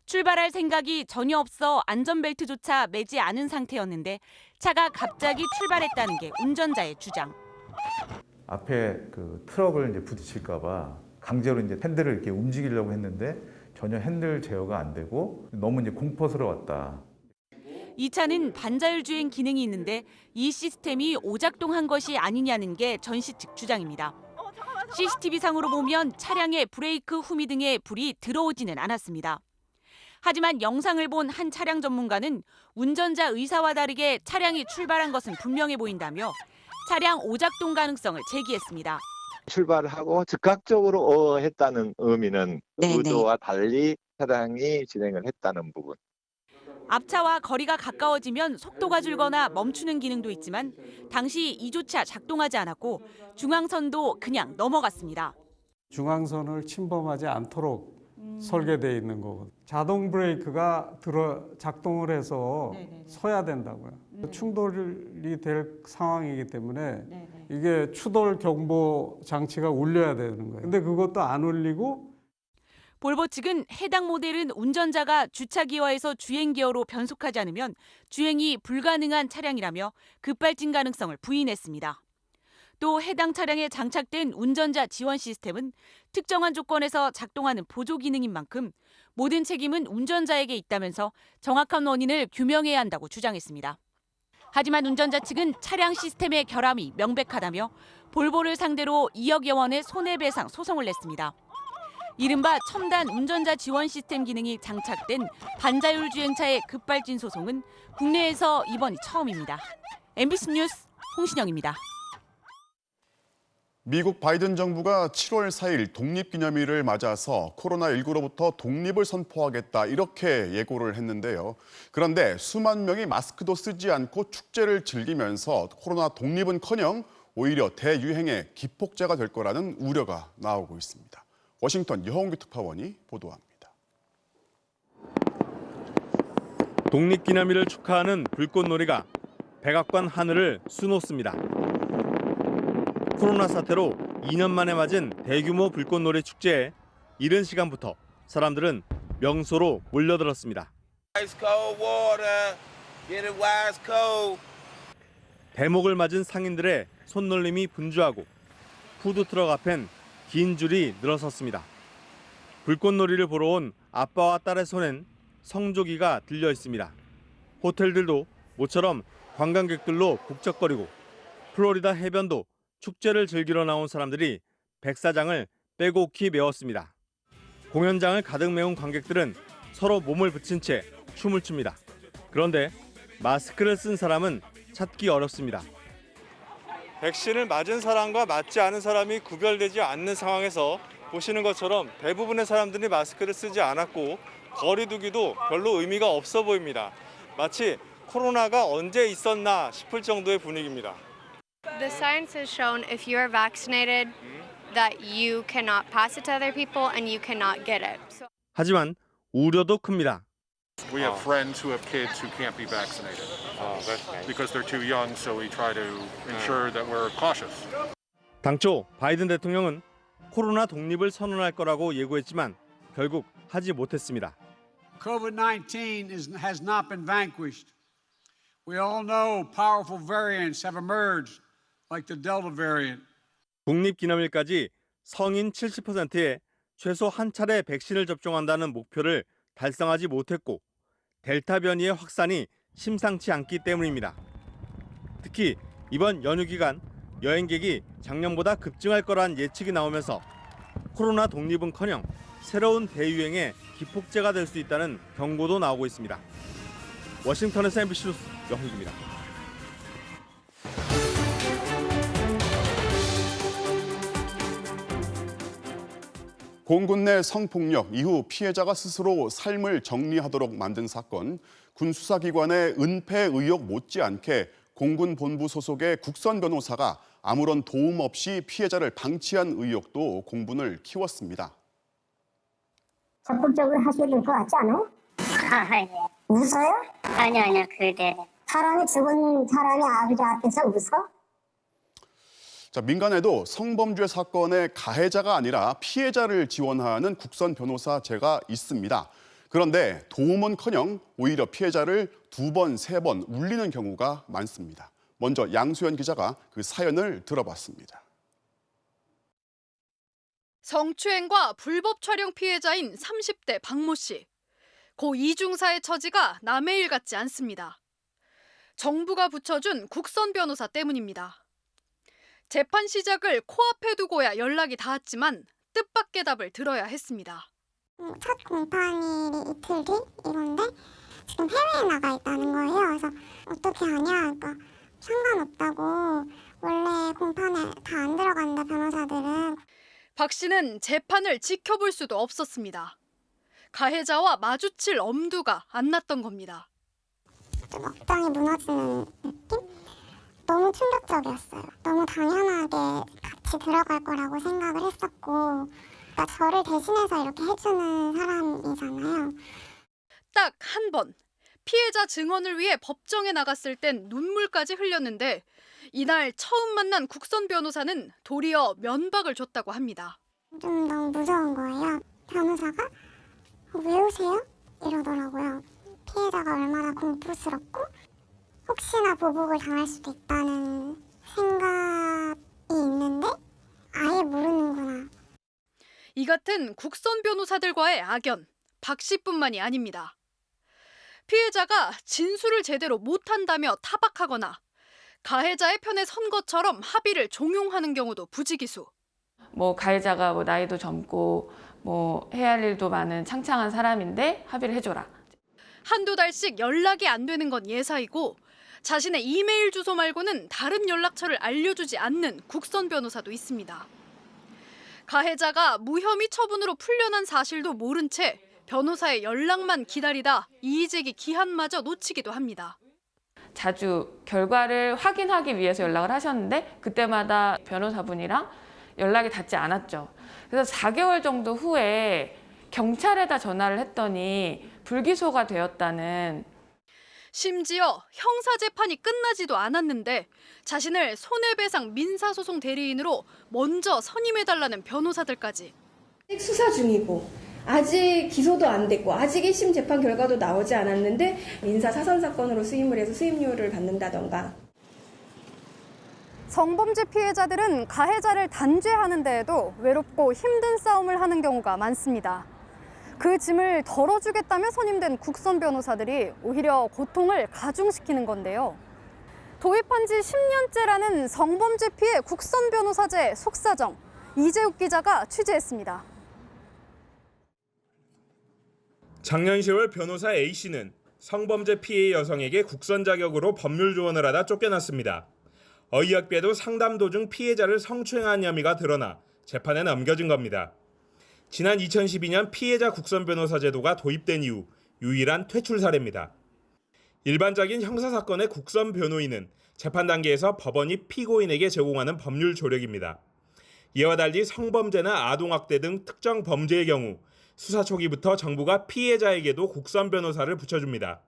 출발할 생각이 전혀 없어 안전벨트조차 매지 않은 상태였는데 차가 갑자기 출발했다는 게 운전자의 주장. 앞에 그 트럭을 이제 부딪힐까봐 강제로 이제 핸들을 이렇게 움직이려고 했는데 전혀 핸들 제어가 안 되고 너무 이제 공포스러웠다. 이 차는 반자율주행 기능이 있는데 이 시스템이 오작동한 것이 아니냐는 게 전시 측 주장입니다. CCTV상으로 보면 차량의 브레이크 후미 등에 불이 들어오지는 않았습니다. 하지만 영상을 본 한 차량 전문가는 운전자 의사와 다르게 차량이 출발한 것은 분명해 보인다며 차량 오작동 가능성을 제기했습니다. 출발하고 즉각적으로 했다는 의미는 네네. 의도와 달리 차량이 진행을 했다는 부분. 앞차와 거리가 가까워지면 속도가 줄거나 멈추는 기능도 있지만 당시 이조차 작동하지 않았고 중앙선도 그냥 넘어갔습니다. 중앙선을 침범하지 않도록 설계되어 있는 거거든요. 자동 브레이크가 작동을 해서 서야 된다고요. 충돌이 될 상황이기 때문에 이게 추돌 경보 장치가 울려야 되는 거예요. 근데 그것도 안 울리고 볼보 측은 해당 모델은 운전자가 주차 기어에서 주행 기어로 변속하지 않으면 주행이 불가능한 차량이라며 급발진 가능성을 부인했습니다. 또 해당 차량에 장착된 운전자 지원 시스템은 특정한 조건에서 작동하는 보조 기능인 만큼 모든 책임은 운전자에게 있다면서 정확한 원인을 규명해야 한다고 주장했습니다. 하지만 운전자 측은 차량 시스템의 결함이 명백하다며 볼보를 상대로 2억여 원의 손해배상 소송을 냈습니다. 이른바 첨단 운전자 지원 시스템 기능이 장착된 반자율 주행차의 급발진 소송은 국내에서 이번이 처음입니다. MBC 뉴스 홍신영입니다. 미국 바이든 정부가 7월 4일 독립기념일을 맞아서 코로나19로부터 독립을 선포하겠다 이렇게 예고를 했는데요. 그런데 수만 명이 마스크도 쓰지 않고 축제를 즐기면서 코로나 독립은커녕 오히려 대유행의 기폭제가 될 거라는 우려가 나오고 있습니다. 워싱턴 여홍규 특파원이 보도합니다. 독립기념일을 축하하는 불꽃놀이가 백악관 하늘을 수놓습니다. 코로나 사태로 2년 만에 맞은 대규모 불꽃놀이 축제에 이른 시간부터 사람들은 명소로 몰려들었습니다. 대목을 맞은 상인들의 손놀림이 분주하고 푸드트럭 앞엔 긴 줄이 늘어섰습니다. 불꽃놀이를 보러 온 아빠와 딸의 손엔 성조기가 들려 있습니다. 호텔들도 모처럼 관광객들로 북적거리고 플로리다 해변도 축제를 즐기러 나온 사람들이 백사장을 빼곡히 메웠습니다. 공연장을 가득 메운 관객들은 서로 몸을 붙인 채 춤을 춥니다. 그런데 마스크를 쓴 사람은 찾기 어렵습니다. 백신을 맞은 사람과 맞지 않은 사람이 구별되지 않는 상황에서 보시는 것처럼 대부분의 사람들이 마스크를 쓰지 않았고 거리 두기도 별로 의미가 없어 보입니다. 마치 코로나가 언제 있었나 싶을 정도의 분위기입니다. The science has shown if you are vaccinated that you cannot pass it to other people and you cannot get it. 하지만 우려도 큽니다. We have friends who have kids who can't be vaccinated because they're too young, so we try to ensure that we're cautious. 당초 바이든 대통령은 코로나 독립을 선언할 거라고 예고했지만 결국 하지 못했습니다. COVID-19 has not been vanquished. We all know powerful variants have emerged, like the Delta variant. 독립기념일까지 성인 70%에 최소 한 차례 백신을 접종한다는 목표를 달성하지 못했고 델타 변이의 확산이 심상치 않기 때문입니다. 특히 이번 연휴 기간 여행객이 작년보다 급증할 거란 예측이 나오면서 코로나 독립은커녕 새로운 대유행의 기폭제가 될 수 있다는 경고도 나오고 있습니다. 워싱턴에서 MBC 뉴스 여홍규입니다. 공군 내 성폭력 이후 피해자가 스스로 삶을 정리하도록 만든 사건, 군 수사기관의 은폐 의혹 못지않게 공군 본부 소속의 국선 변호사가 아무런 도움 없이 피해자를 방치한 의혹도 공분을 키웠습니다. 적극적으로 하셔야 될 것 같지 않아요? 웃어요? 아니요, 그래. 사람이 죽은 사람이 아버지 앞에서 웃어? 자, 민간에도 성범죄 사건의 가해자가 아니라 피해자를 지원하는 국선 변호사제가 있습니다. 그런데 도움은커녕 오히려 피해자를 2번, 3번 울리는 경우가 많습니다. 먼저 양수연 기자가 그 사연을 들어봤습니다. 성추행과 불법 촬영 피해자인 30대 박모 씨. 고 이중사의 처지가 남의 일 같지 않습니다. 정부가 붙여준 국선 변호사 때문입니다. 재판 시작을 코앞에 두고야 연락이 닿았지만 뜻밖의 답을 들어야 했습니다. 첫 공판일이 이틀 뒤 이건데 지금 해외에 나가 있다는 거예요. 그래서 어떻게 하냐? 그러니까 상관없다고. 원래 공판에 다 안 들어간다, 변호사들은. 박 씨는 재판을 지켜볼 수도 없었습니다. 가해자와 마주칠 엄두가 안 났던 겁니다. 막장이 무너지는 느낌? 너무 충격적이었어요. 너무 당연하게 같이 들어갈 거라고 생각을 했었고, 그러니까 저를 대신해서 이렇게 해주는 사람이잖아요. 딱 한 번. 피해자 증언을 위해 법정에 나갔을 땐 눈물까지 흘렸는데 이날 처음 만난 국선 변호사는 도리어 면박을 줬다고 합니다. 좀 너무 무서운 거예요. 변호사가 왜 오세요? 이러더라고요. 피해자가 얼마나 공포스럽고 혹시나 보복을 당할 수도 있다는 생각이 있는데 아예 모르는구나. 이 같은 국선 변호사들과의 악연, 박 씨뿐만이 아닙니다. 피해자가 진술을 제대로 못한다며 타박하거나 가해자의 편에 선 것처럼 합의를 종용하는 경우도 부지기수. 가해자가 나이도 젊고 해야 할 일도 많은 창창한 사람인데 합의를 해줘라. 한두 달씩 연락이 안 되는 건 예사이고 자신의 이메일 주소 말고는 다른 연락처를 알려주지 않는 국선 변호사도 있습니다. 가해자가 무혐의 처분으로 풀려난 사실도 모른 채 변호사의 연락만 기다리다 이의제기 기한마저 놓치기도 합니다. 자주 결과를 확인하기 위해서 연락을 하셨는데 그때마다 변호사분이랑 연락이 닿지 않았죠. 그래서 4개월 정도 후에 경찰에다 전화를 했더니 불기소가 되었다는. 심지어 형사재판이 끝나지도 않았는데 자신을 손해배상 민사소송 대리인으로 먼저 선임해달라는 변호사들까지. 수사 중이고 아직 기소도 안 됐고 아직 1심 재판 결과도 나오지 않았는데 민사 사선 사건으로 수임을 해서 수임료를 받는다던가. 성범죄 피해자들은 가해자를 단죄하는 데에도 외롭고 힘든 싸움을 하는 경우가 많습니다. 그 짐을 덜어주겠다며 선임된 국선 변호사들이 오히려 고통을 가중시키는 건데요. 도입한 지 10년째라는 성범죄 피해 국선 변호사제 속사정, 이재욱 기자가 취재했습니다. 작년 10월 변호사 A씨는 성범죄 피해 여성에게 국선 자격으로 법률 조언을 하다 쫓겨났습니다. 어이없게도 상담 도중 피해자를 성추행한 혐의가 드러나 재판에 넘겨진 겁니다. 지난 2012년 피해자 국선 변호사 제도가 도입된 이후 유일한 퇴출 사례입니다. 일반적인 형사사건의 국선 변호인은 재판 단계에서 법원이 피고인에게 제공하는 법률 조력입니다. 이와 달리 성범죄나 아동학대 등 특정 범죄의 경우 수사 초기부터 정부가 피해자에게도 국선 변호사를 붙여줍니다.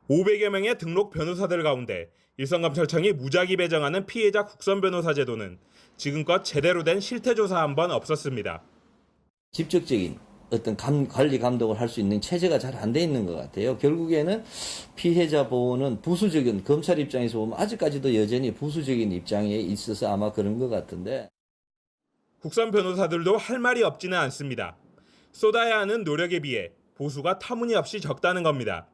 500여 명의 등록 변호사들 가운데 일선검찰청이 무작위 배정하는 피해자 국선 변호사 제도는 지금껏 제대로 된 실태조사 한 번 없었습니다. 직접적인 어떤 관리 감독을 할 수 있는 체제가 잘 안 돼 있는 것 같아요. 결국에는 피해자 보호는 부수적인, 검찰 입장에서 보면 아직까지도 여전히 부수적인 입장에 있어서 아마 그런 것 같은데. 국선 변호사들도 할 말이 없지는 않습니다. 쏟아야 하는 노력에 비해 보수가 터무니없이 적다는 겁니다.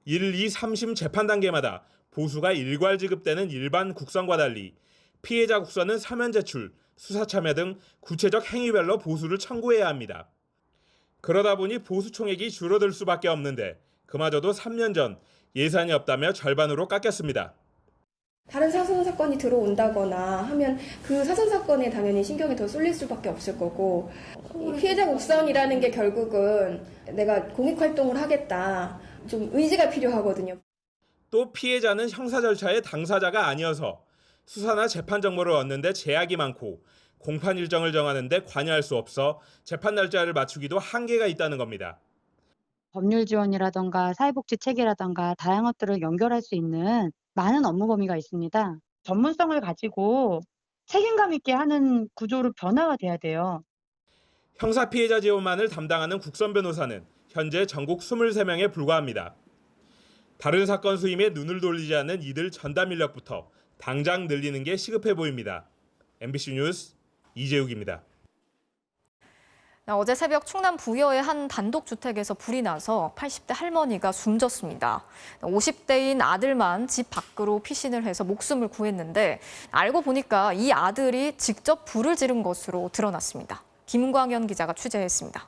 1, 2, 3심 재판 단계마다 보수가 일괄 지급되는 일반 국선과 달리 피해자 국선은 서면 제출, 수사 참여 등 구체적 행위별로 보수를 청구해야 합니다. 그러다 보니 보수 총액이 줄어들 수밖에 없는데 그마저도 3년 전 예산이 없다며 절반으로 깎였습니다. 다른 사선 사건이 들어온다거나 하면 그 사선 사건에 당연히 신경이 더 쏠릴 수밖에 없을 거고, 피해자 국선이라는 게 결국은 내가 공익활동을 하겠다, 좀 의지가 필요하거든요. 또 피해자는 형사 절차의 당사자가 아니어서 수사나 재판 정보를 얻는데 제약이 많고 공판 일정을 정하는데 관여할 수 없어 재판 날짜를 맞추기도 한계가 있다는 겁니다. 법률 지원이라던가 사회복지 체계라던가 다양한 것들을 연결할 수 있는 많은 업무 범위가 있습니다. 전문성을 가지고 책임감 있게 하는 구조로 변화가 돼야 돼요. 형사 피해자 지원만을 담당하는 국선 변호사는 현재 전국 23명에 불과합니다. 다른 사건 수임에 눈을 돌리지 않는 이들 전담 인력부터 당장 늘리는 게 시급해 보입니다. MBC 뉴스 이재욱입니다. 어제 새벽 충남 부여의 한 단독주택에서 불이 나서 80대 할머니가 숨졌습니다. 50대인 아들만 집 밖으로 피신을 해서 목숨을 구했는데 알고 보니까 이 아들이 직접 불을 지른 것으로 드러났습니다. 김광현 기자가 취재했습니다.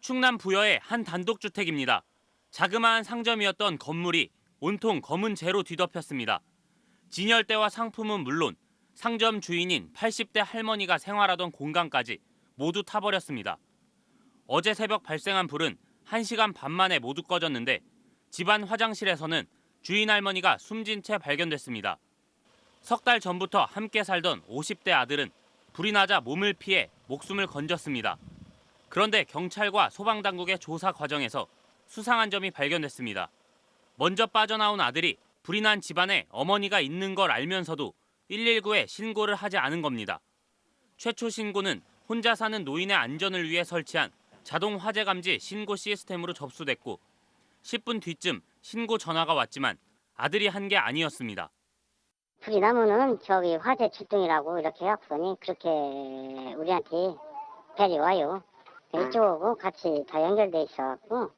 충남 부여의 한 단독주택입니다. 자그마한 상점이었던 건물이 온통 검은 재로 뒤덮였습니다. 진열대와 상품은 물론 상점 주인인 80대 할머니가 생활하던 공간까지 모두 타버렸습니다. 어제 새벽 발생한 불은 1시간 반 만에 모두 꺼졌는데 집안 화장실에서는 주인 할머니가 숨진 채 발견됐습니다. 석 달 전부터 함께 살던 50대 아들은 불이 나자 몸을 피해 목숨을 건졌습니다. 그런데 경찰과 소방당국의 조사 과정에서 수상한 점이 발견됐습니다. 먼저 빠져나온 아들이 불이 난 집안에 어머니가 있는 걸 알면서도 119에 신고를 하지 않은 겁니다. 최초 신고는 혼자 사는 노인의 안전을 위해 설치한 자동 화재 감지 신고 시스템으로 접수됐고 10분 뒤쯤 신고 전화가 왔지만 아들이 한 게 아니었습니다. 불이 나면은 저기 화재 출동이라고 이렇게 약속이 그렇게 우리한테 벨이 와요. 이쪽하고 같이 다 연결돼 있어갖고.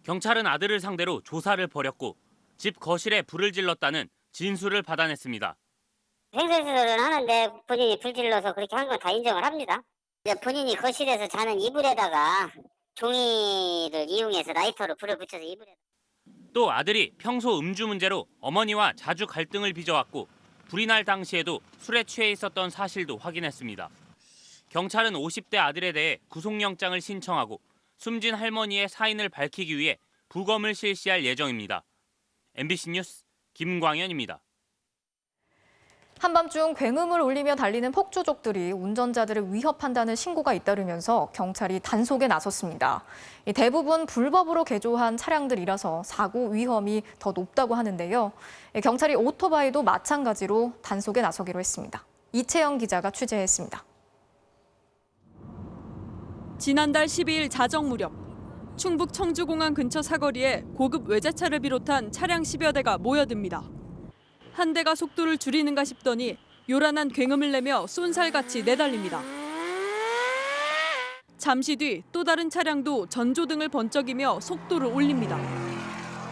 경찰은 아들을 상대로 조사를 벌였고 집 거실에 불을 질렀다는 진술을 받아냈습니다. 생설수설은 하는데 본인이 불 질러서 그렇게 한 건 다 인정을 합니다. 이제 본인이 거실에서 자는 이불에다가 종이를 이용해서 라이터로 불을 붙여서 이불에. 또 아들이 평소 음주 문제로 어머니와 자주 갈등을 빚어왔고 불이 날 당시에도 술에 취해 있었던 사실도 확인했습니다. 경찰은 50대 아들에 대해 구속영장을 신청하고 숨진 할머니의 사인을 밝히기 위해 부검을 실시할 예정입니다. MBC 뉴스 김광현입니다. 한밤중 굉음을 울리며 달리는 폭주족들이 운전자들을 위협한다는 신고가 잇따르면서 경찰이 단속에 나섰습니다. 대부분 불법으로 개조한 차량들이라서 사고 위험이 더 높다고 하는데요. 경찰이 오토바이도 마찬가지로 단속에 나서기로 했습니다. 이채영 기자가 취재했습니다. 지난달 12일 자정 무렵 충북 청주공항 근처 사거리에 고급 외제차를 비롯한 차량 10여 대가 모여듭니다. 한 대가 속도를 줄이는가 싶더니 요란한 굉음을 내며 쏜살같이 내달립니다. 잠시 뒤 또 다른 차량도 전조등을 번쩍이며 속도를 올립니다.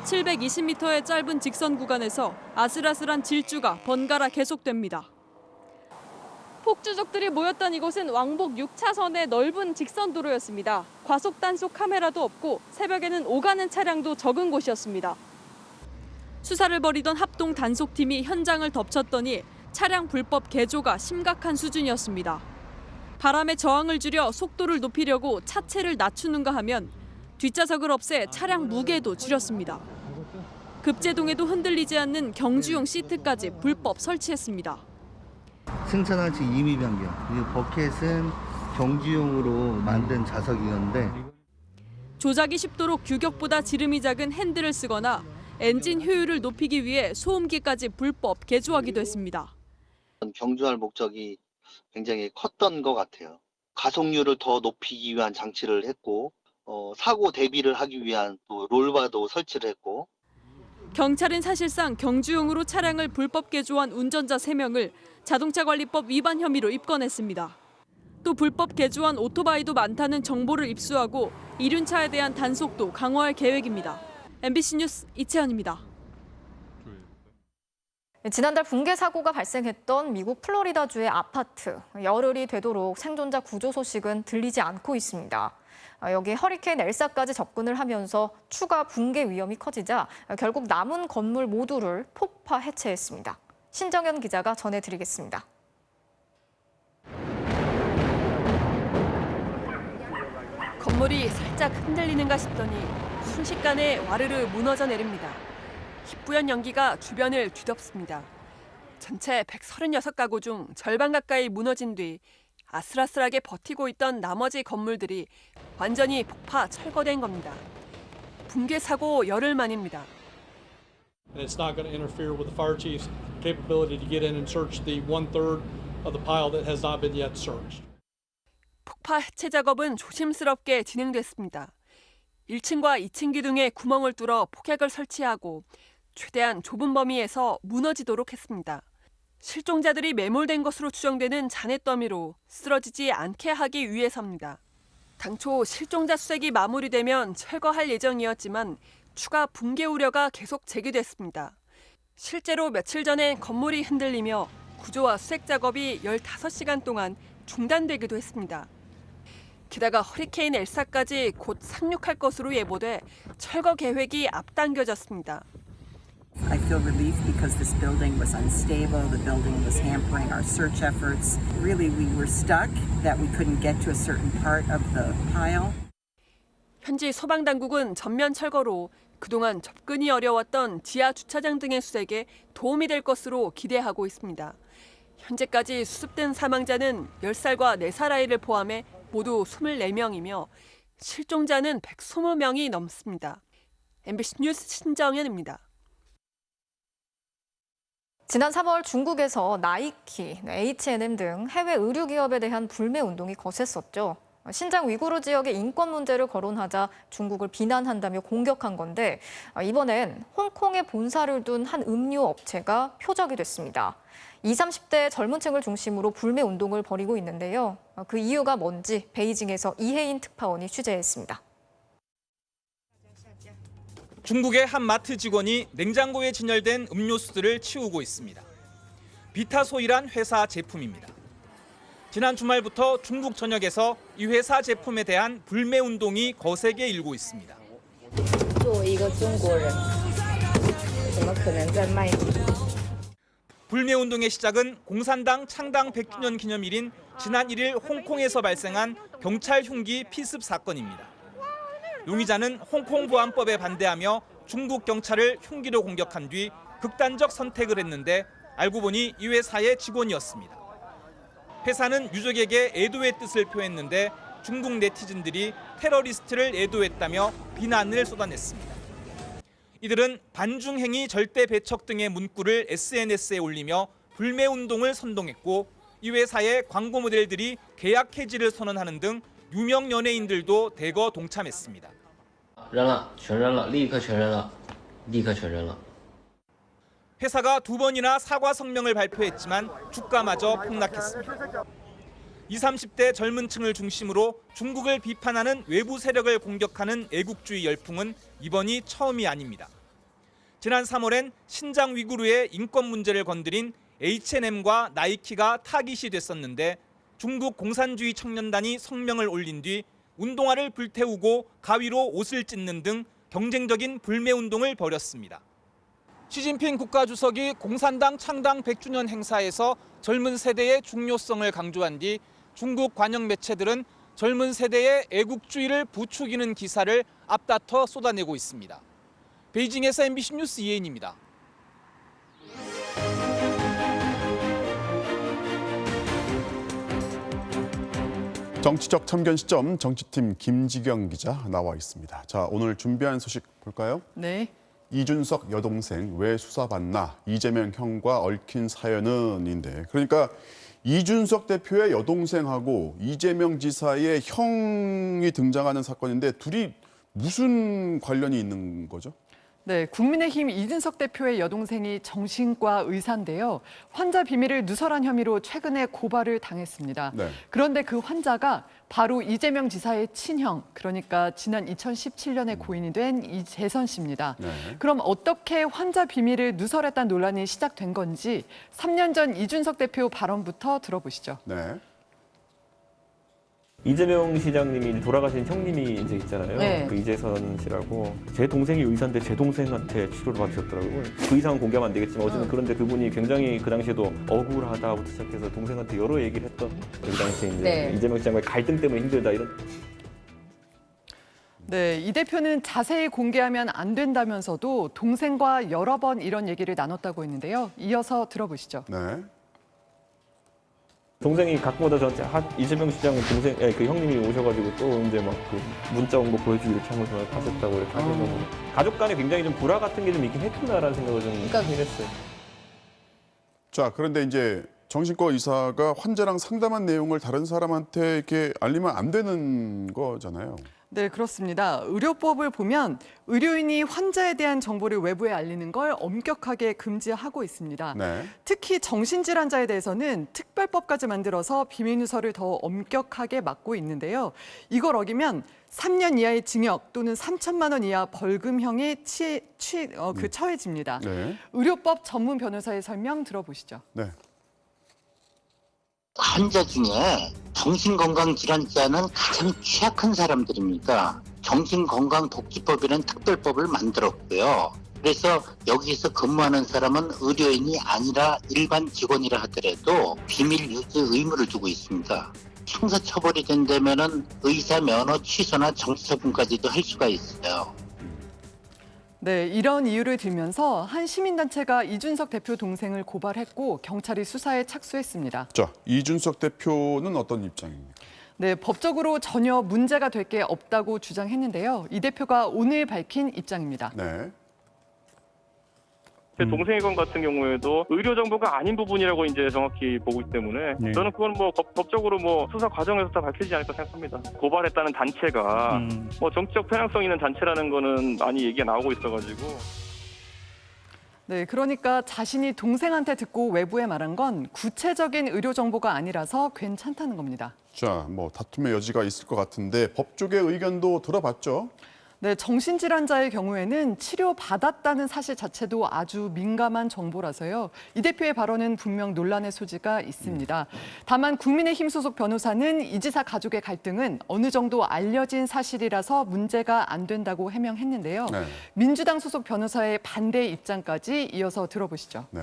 720m의 짧은 직선 구간에서 아슬아슬한 질주가 번갈아 계속됩니다. 폭주족들이 모였던 이곳은 왕복 6차선의 넓은 직선 도로였습니다. 과속 단속 카메라도 없고 새벽에는 오가는 차량도 적은 곳이었습니다. 수사를 벌이던 합동 단속팀이 현장을 덮쳤더니 차량 불법 개조가 심각한 수준이었습니다. 바람에 저항을 줄여 속도를 높이려고 차체를 낮추는가 하면 뒷좌석을 없애 차량 무게도 줄였습니다. 급제동에도 흔들리지 않는 경주용 시트까지 불법 설치했습니다. 승차장치 임의 변경, 그리고 버켓은 경주용으로 만든 좌석이었는데 조작이 쉽도록 규격보다 지름이 작은 핸들을 쓰거나 엔진 효율을 높이기 위해 소음기까지 불법 개조하기도 했습니다. 경주할 목적이 굉장히 컸던 것 같아요. 가속률을 더 높이기 위한 장치를 했고 사고 대비를 하기 위한 또 롤바도 설치를 했고. 경찰은 사실상 경주용으로 차량을 불법 개조한 운전자 3명을 자동차관리법 위반 혐의로 입건했습니다. 또 불법 개조한 오토바이도 많다는 정보를 입수하고 이륜차에 대한 단속도 강화할 계획입니다. MBC 뉴스 이채연입니다. 지난달 붕괴 사고가 발생했던 미국 플로리다주의 아파트. 열흘이 되도록 생존자 구조 소식은 들리지 않고 있습니다. 여기 허리케인 엘사까지 접근을 하면서 추가 붕괴 위험이 커지자 결국 남은 건물 모두를 폭파 해체했습니다. 신정현 기자가 전해드리겠습니다. 건물이 살짝 흔들리는가 싶더니 순식간에 와르르 무너져 내립니다. 희뿌연 연기가 주변을 뒤덮습니다. 전체 136가구 중 절반 가까이 무너진 뒤 아슬아슬하게 버티고 있던 나머지 건물들이 완전히 폭파 철거된 겁니다. 붕괴 사고 열흘 만입니다. And it's not going to interfere with the fire chief's capability to get in and search the 1/3 of the pile that has not been yet searched. 폭파 해체 작업은 조심스럽게 진행됐습니다. 1층과 2층 기둥에 구멍을 뚫어 폭약을 설치하고 최대한 좁은 범위에서 무너지도록 했습니다. 실종자들이 매몰된 것으로 추정되는 잔해 더미로 쓰러지지 않게 하기 위해서입니다. 당초 실종자 수색이 마무리되면 철거할 예정이었지만 추가 붕괴 우려가 계속 제기됐습니다. 실제로 며칠 전엔 건물이 흔들리며 구조와 수색 작업이 15시간 동안 중단되기도 했습니다. 게다가 허리케인 엘사까지 곧 상륙할 것으로 예보돼 철거 계획이 앞당겨졌습니다. I feel relief because this building was unstable, the building was hampering our search efforts. Really, we were stuck that we couldn't get to a certain part of the pile. 현지 소방당국은 전면 철거로 그동안 접근이 어려웠던 지하 주차장 등의 수색에 도움이 될 것으로 기대하고 있습니다. 현재까지 수습된 사망자는 10살과 4살 아이를 포함해 모두 24명이며 실종자는 120명이 넘습니다. MBC 뉴스 신정현입니다. 지난 3월 중국에서 나이키, H&M 등 해외 의류 기업에 대한 불매 운동이 거셌었죠. 신장 위구르 지역의 인권 문제를 거론하자 중국을 비난한다며 공격한 건데 이번엔 홍콩에 본사를 둔 한 음료 업체가 표적이 됐습니다. 20, 30대 젊은 층을 중심으로 불매 운동을 벌이고 있는데요. 그 이유가 뭔지 베이징에서 이혜인 특파원이 취재했습니다. 중국의 한 마트 직원이 냉장고에 진열된 음료수들을 치우고 있습니다. 비타소이란 회사 제품입니다. 지난 주말부터 중국 전역에서 이 회사 제품에 대한 불매 운동이 거세게 일고 있습니다. 불매 운동의 시작은 공산당 창당 100주년 기념일인 지난 1일 홍콩에서 발생한 경찰 흉기 피습 사건입니다. 용의자는 홍콩 보안법에 반대하며 중국 경찰을 흉기로 공격한 뒤 극단적 선택을 했는데 알고 보니 이 회사의 직원이었습니다. 회사는 유족에게 애도의 뜻을 표했는데 중국 네티즌들이 테러리스트를 애도했다며 비난을 쏟아냈습니다. 이들은 반중행위 절대 배척 등의 문구를 SNS에 올리며 불매 운동을 선동했고 이 회사의 광고 모델들이 계약 해지를 선언하는 등 유명 연예인들도 대거 동참했습니다. 회사가 2번이나 사과 성명을 발표했지만 주가마저 폭락했습니다. 20, 30대 젊은 층을 중심으로 중국을 비판하는 외부 세력을 공격하는 애국주의 열풍은 이번이 처음이 아닙니다. 지난 3월엔 신장 위구르의 인권 문제를 건드린 H&M과 나이키가 타깃이 됐었는데 중국 공산주의 청년단이 성명을 올린 뒤 운동화를 불태우고 가위로 옷을 찢는 등 경쟁적인 불매 운동을 벌였습니다. 시진핑 국가주석이 공산당 창당 100주년 행사에서 젊은 세대의 중요성을 강조한 뒤 중국 관영 매체들은 젊은 세대의 애국주의를 부추기는 기사를 앞다퉈 쏟아내고 있습니다. 베이징에서 MBC 뉴스 이혜인입니다. 정치적 참견 시점 정치팀 김지경 기자 나와 있습니다. 자, 오늘 준비한 소식 볼까요? 네. 이준석 여동생 왜 수사받나? 이재명 형과 얽힌 사연은인데 그러니까 이준석 대표의 여동생하고 이재명 지사의 형이 등장하는 사건인데 둘이 무슨 관련이 있는 거죠? 네, 국민의힘 이준석 대표의 여동생이 정신과 의사인데요. 환자 비밀을 누설한 혐의로 최근에 고발을 당했습니다. 네. 그런데 그 환자가 바로 이재명 지사의 친형, 그러니까 지난 2017년에 고인이 된 이재선 씨입니다. 네. 그럼 어떻게 환자 비밀을 누설했다는 논란이 시작된 건지 3년 전 이준석 대표 발언부터 들어보시죠. 네. 이재명 시장님이 돌아가신 형님이 이제 있잖아요. 네. 그 이재선 씨라고. 제 동생이 의사인데 제 동생한테 치료를 받으셨더라고요. 그 이상은 공개하면 안 되겠지만 어쨌든 그런데 그분이 굉장히 그 당시에도 억울하다부터 시작해서 동생한테 여러 얘기를 했던 그 당시에 이제 네. 이재명 시장과의 갈등 때문에 힘들다 이런. 네, 이 대표는 자세히 공개하면 안 된다면서도 동생과 여러 번 이런 얘기를 나눴다고 했는데요. 이어서 들어보시죠. 네. 동생이 가끔마다 저한테 이재명 시장 동생, 그 형님이 오셔가지고 또 이제 막 그 문자 온 거 보여주고 이렇게 하면서 하셨다고 이렇게 하셔서 가족 간에 굉장히 좀 불화 같은 게 좀 있긴 했구나라는 생각을 좀 하긴 했어요. 자, 그런데 이제 정신과 의사가 환자랑 상담한 내용을 다른 사람한테 이렇게 알리면 안 되는 거잖아요. 네, 그렇습니다. 의료법을 보면 의료인이 환자에 대한 정보를 외부에 알리는 걸 엄격하게 금지하고 있습니다. 네. 특히 정신질환자에 대해서는 특별법까지 만들어서 비밀 누설을 더 엄격하게 막고 있는데요. 이걸 어기면 3년 이하의 징역 또는 3천만 원 이하 벌금형에 처해집니다. 네. 의료법 전문 변호사의 설명 들어보시죠. 네. 환자 중에 정신건강질환자는 가장 취약한 사람들입니다. 정신건강복지법이라는 특별법을 만들었고요. 그래서 여기서 근무하는 사람은 의료인이 아니라 일반 직원이라 하더라도 비밀 유지 의무를 두고 있습니다. 형사처벌이 된다면은 의사 면허 취소나 정지처분까지도 할 수가 있어요. 네, 이런 이유를 들면서 한 시민단체가 이준석 대표 동생을 고발했고 경찰이 수사에 착수했습니다. 자, 이준석 대표는 어떤 입장입니까? 네, 법적으로 전혀 문제가 될 게 없다고 주장했는데요. 이 대표가 오늘 밝힌 입장입니다. 네. 제 동생의 건 같은 경우에도 의료 정보가 아닌 부분이라고 이제 정확히 보고 있기 때문에 저는 그건 뭐 법적으로 뭐 수사 과정에서 다 밝히지 않을까 생각합니다. 고발했다는 단체가 뭐 정치적 편향성 있는 단체라는 거는 많이 얘기가 나오고 있어가지고. 네, 그러니까 자신이 동생한테 듣고 외부에 말한 건 구체적인 의료 정보가 아니라서 괜찮다는 겁니다. 자, 뭐 다툼의 여지가 있을 것 같은데 법 쪽의 의견도 들어봤죠? 네, 정신질환자의 경우에는 치료받았다는 사실 자체도 아주 민감한 정보라서요. 이 대표의 발언은 분명 논란의 소지가 있습니다. 다만 국민의힘 소속 변호사는 이 지사 가족의 갈등은 어느 정도 알려진 사실이라서 문제가 안 된다고 해명했는데요. 네. 민주당 소속 변호사의 반대 입장까지 이어서 들어보시죠. 네.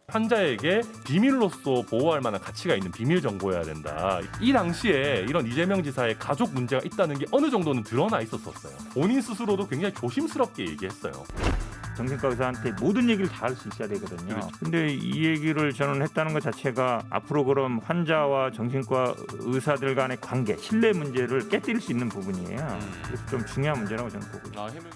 환자에게 비밀로서 보호할 만한 가치가 있는 비밀 정보여야 된다. 이 당시에 이런 이재명 지사의 가족 문제가 있다는 게 어느 정도는 드러나 있었어요. 본인 스스로도 굉장히 조심스럽게 얘기했어요. 정신과 의사한테 모든 얘기를 다 할 수 있어야 되거든요. 근데 이 얘기를 저는 했다는 것 자체가 앞으로 그럼 환자와 정신과 의사들 간의 관계, 신뢰 문제를 깨뜨릴 수 있는 부분이에요. 그래서 좀 중요한 문제라고 저는 보고 있습니다.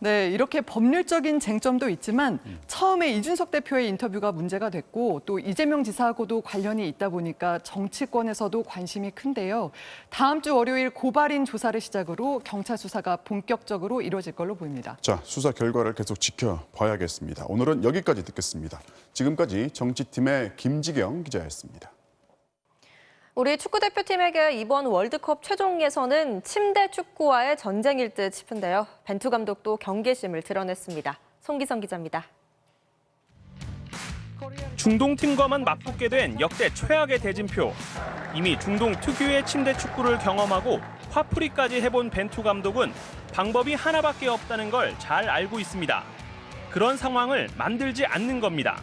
네, 이렇게 법률적인 쟁점도 있지만 처음에 이준석 대표의 인터뷰가 문제가 됐고 또 이재명 지사하고도 관련이 있다 보니까 정치권에서도 관심이 큰데요. 다음 주 월요일 고발인 조사를 시작으로 경찰 수사가 본격적으로 이루어질 걸로 보입니다. 자, 수사 결과를 계속 지켜봐야겠습니다. 오늘은 여기까지 듣겠습니다. 지금까지 정치팀의 김지경 기자였습니다. 우리 축구대표팀에게 이번 월드컵 최종 예선은 침대 축구와의 전쟁일 듯 싶은데요. 벤투 감독도 경계심을 드러냈습니다. 송기성 기자입니다. 중동팀과만 맞붙게 된 역대 최악의 대진표. 이미 중동 특유의 침대 축구를 경험하고 화풀이까지 해본 벤투 감독은 방법이 하나밖에 없다는 걸 잘 알고 있습니다. 그런 상황을 만들지 않는 겁니다.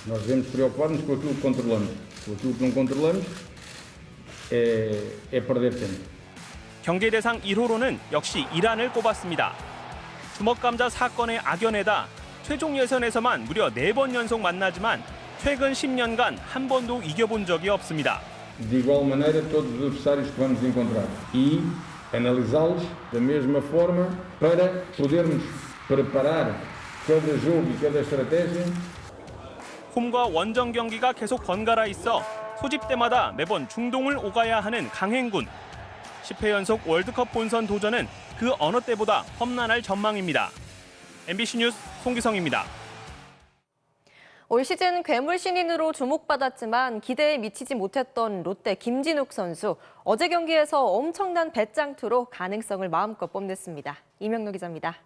Nós devemos preocupar-nos com aquilo que controlamos. Com aquilo que não controlamos é perder tempo. 경계 대상 1호로는 역시 이란을 꼽았습니다. 주먹감자 사건의 악연에다 최종 예선에서만 무려 4번 연속 만나지만 최근 10년간 한 번도 이겨본 적이 없습니다. De igual maneira todos os adversários que vamos encontrar e analisá-los da mesma forma para podermos preparar cada jogo e cada estratégia. 홈과 원정 경기가 계속 번갈아 있어 소집 때마다 매번 중동을 오가야 하는 강행군. 10회 연속 월드컵 본선 도전은 그 어느 때보다 험난할 전망입니다. MBC 뉴스 송기성입니다. 올 시즌 괴물 신인으로 주목받았지만 기대에 미치지 못했던 롯데 김진욱 선수. 어제 경기에서 엄청난 배짱투로 가능성을 마음껏 뽐냈습니다. 이명노 기자입니다.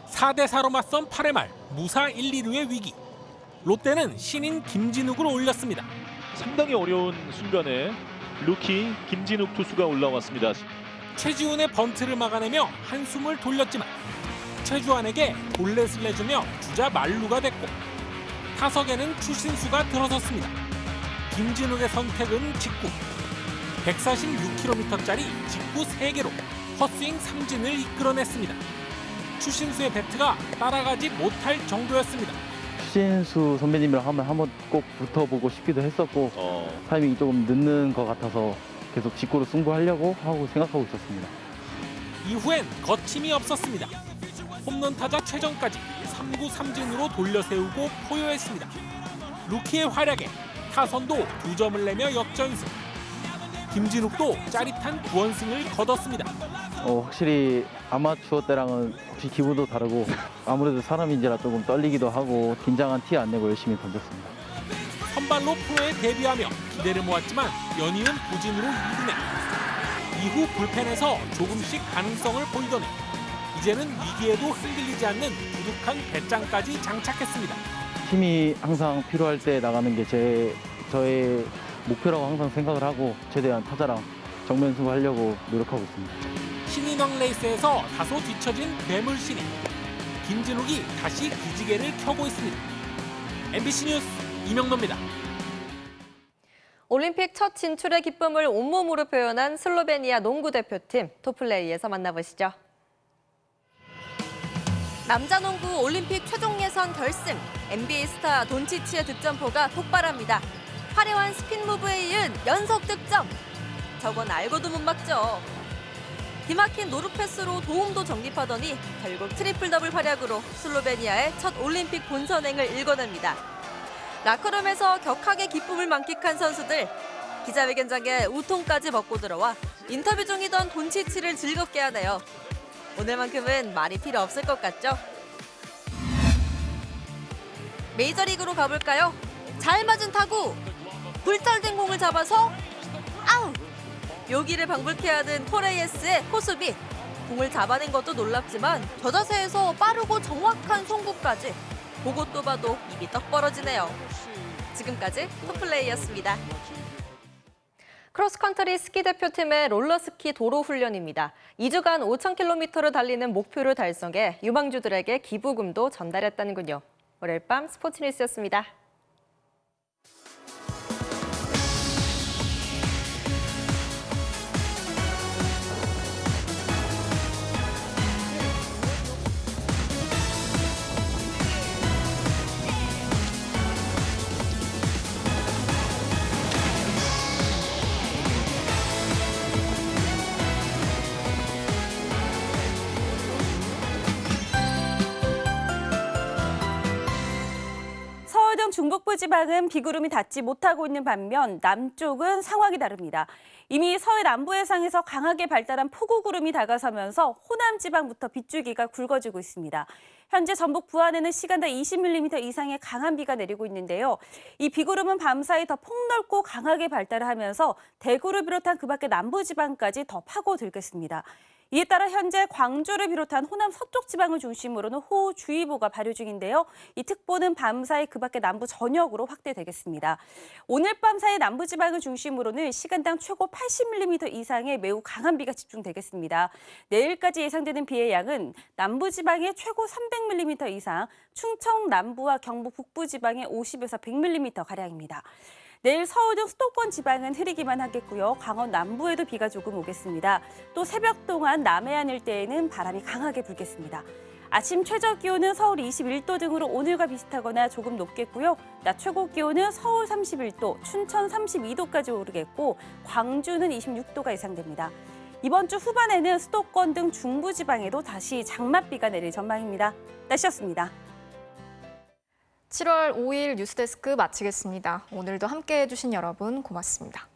4대4로 맞선 8회 말 무사 1, 2루의 위기. 롯데는 신인 김진욱을 올렸습니다. 상당히 어려운 순간에 루키 김진욱 투수가 올라왔습니다. 최지훈의 번트를 막아내며 한숨을 돌렸지만 최주환에게 볼넷을 내주며 주자 만루가 됐고 타석에는 추신수가 들어섰습니다. 김진욱의 선택은 직구. 146km짜리 직구 3개로 헛스윙 3진을 이끌어냈습니다. 추신수의 배트가 따라가지 못할 정도였습니다. 추신수 선배님이랑 한번 꼭 붙어보고 싶기도 했었고 타이밍이 조금 늦는 것 같아서 계속 직구로 승부하려고 생각하고 있었습니다. 이후엔 거침이 없었습니다. 홈런 타자 최정까지 3구 3진으로 돌려세우고 포효했습니다. 루키의 활약에 타선도 2점을 내며 역전승. 김진욱도 짜릿한 9원승을 거뒀습니다. 확실히 아마추어 때랑은 혹시 기분도 다르고 아무래도 사람인지라 조금 떨리기도 하고 긴장한 티 안 내고 열심히 던졌습니다. 선발로 프로에 데뷔하며 기대를 모았지만 연이은 부진으로 2군에. 이후 불펜에서 조금씩 가능성을 보이더니 이제는 위기에도 흔들리지 않는 두둑한 배짱까지 장착했습니다. 힘이 항상 필요할 때 나가는 게 저의 목표라고 항상 생각을 하고 최대한 타자랑 정면 승부하려고 노력하고 있습니다. 신인왕 레이스에서 다소 뒤처진 괴물 신인. 김진욱이 다시 기지개를 켜고 있습니다. MBC 뉴스 이명노입니다. 올림픽 첫 진출의 기쁨을 온몸으로 표현한 슬로베니아 농구 대표팀 토플레이에서 만나보시죠. 남자 농구 올림픽 최종 예선 결승. NBA 스타 돈치치의 득점포가 폭발합니다. 화려한 스핀 무브에 이은 연속 득점. 저건 알고도 못 막죠. 기막힌 노루 패스로 도움도 적립하더니 결국 트리플 더블 활약으로 슬로베니아의 첫 올림픽 본선행을 일궈냅니다. 라커룸에서 격하게 기쁨을 만끽한 선수들. 기자회견장에 우통까지 벗고 들어와 인터뷰 중이던 돈치치를 즐겁게 하네요. 오늘만큼은 말이 필요 없을 것 같죠? 메이저리그로 가볼까요? 잘 맞은 타구! 굴절된 공을 잡아서 아웃! 묘기를 방불케 하는 토레이스의 호수비. 공을 잡아낸 것도 놀랍지만 저 자세에서 빠르고 정확한 송구까지. 보고 또 봐도 입이 떡 벌어지네요. 지금까지 토플레이였습니다. 크로스컨트리 스키 대표팀의 롤러스키 도로 훈련입니다. 2주간 5,000km를 달리는 목표를 달성해 유망주들에게 기부금도 전달했다는군요. 월요일 밤 스포츠 뉴스였습니다. 중북부 지방은 비구름이 닿지 못하고 있는 반면 남쪽은 상황이 다릅니다. 이미 서해 남부 해상에서 강하게 발달한 폭우구름이 다가서면서 호남 지방부터 빗줄기가 굵어지고 있습니다. 현재 전북 부안에는 시간당 20mm 이상의 강한 비가 내리고 있는데요. 이 비구름은 밤사이 더 폭넓고 강하게 발달하면서 대구를 비롯한 그 밖의 남부 지방까지 더 파고들겠습니다. 이에 따라 현재 광주를 비롯한 호남 서쪽 지방을 중심으로는 호우주의보가 발효 중인데요. 이 특보는 밤사이 그 밖의 남부 전역으로 확대되겠습니다. 오늘 밤 사이 남부 지방을 중심으로는 시간당 최고 80mm 이상의 매우 강한 비가 집중되겠습니다. 내일까지 예상되는 비의 양은 남부 지방에 최고 300mm 이상, 충청 남부와 경북 북부 지방에 50에서 100mm가량입니다. 내일 서울 등 수도권 지방은 흐리기만 하겠고요. 강원 남부에도 비가 조금 오겠습니다. 또 새벽 동안 남해안 일대에는 바람이 강하게 불겠습니다. 아침 최저 기온은 서울 21도 등으로 오늘과 비슷하거나 조금 높겠고요. 낮 최고 기온은 서울 31도, 춘천 32도까지 오르겠고 광주는 26도가 예상됩니다. 이번 주 후반에는 수도권 등 중부 지방에도 다시 장맛비가 내릴 전망입니다. 날씨였습니다. 7월 5일 뉴스데스크 마치겠습니다. 오늘도 함께해 주신 여러분 고맙습니다.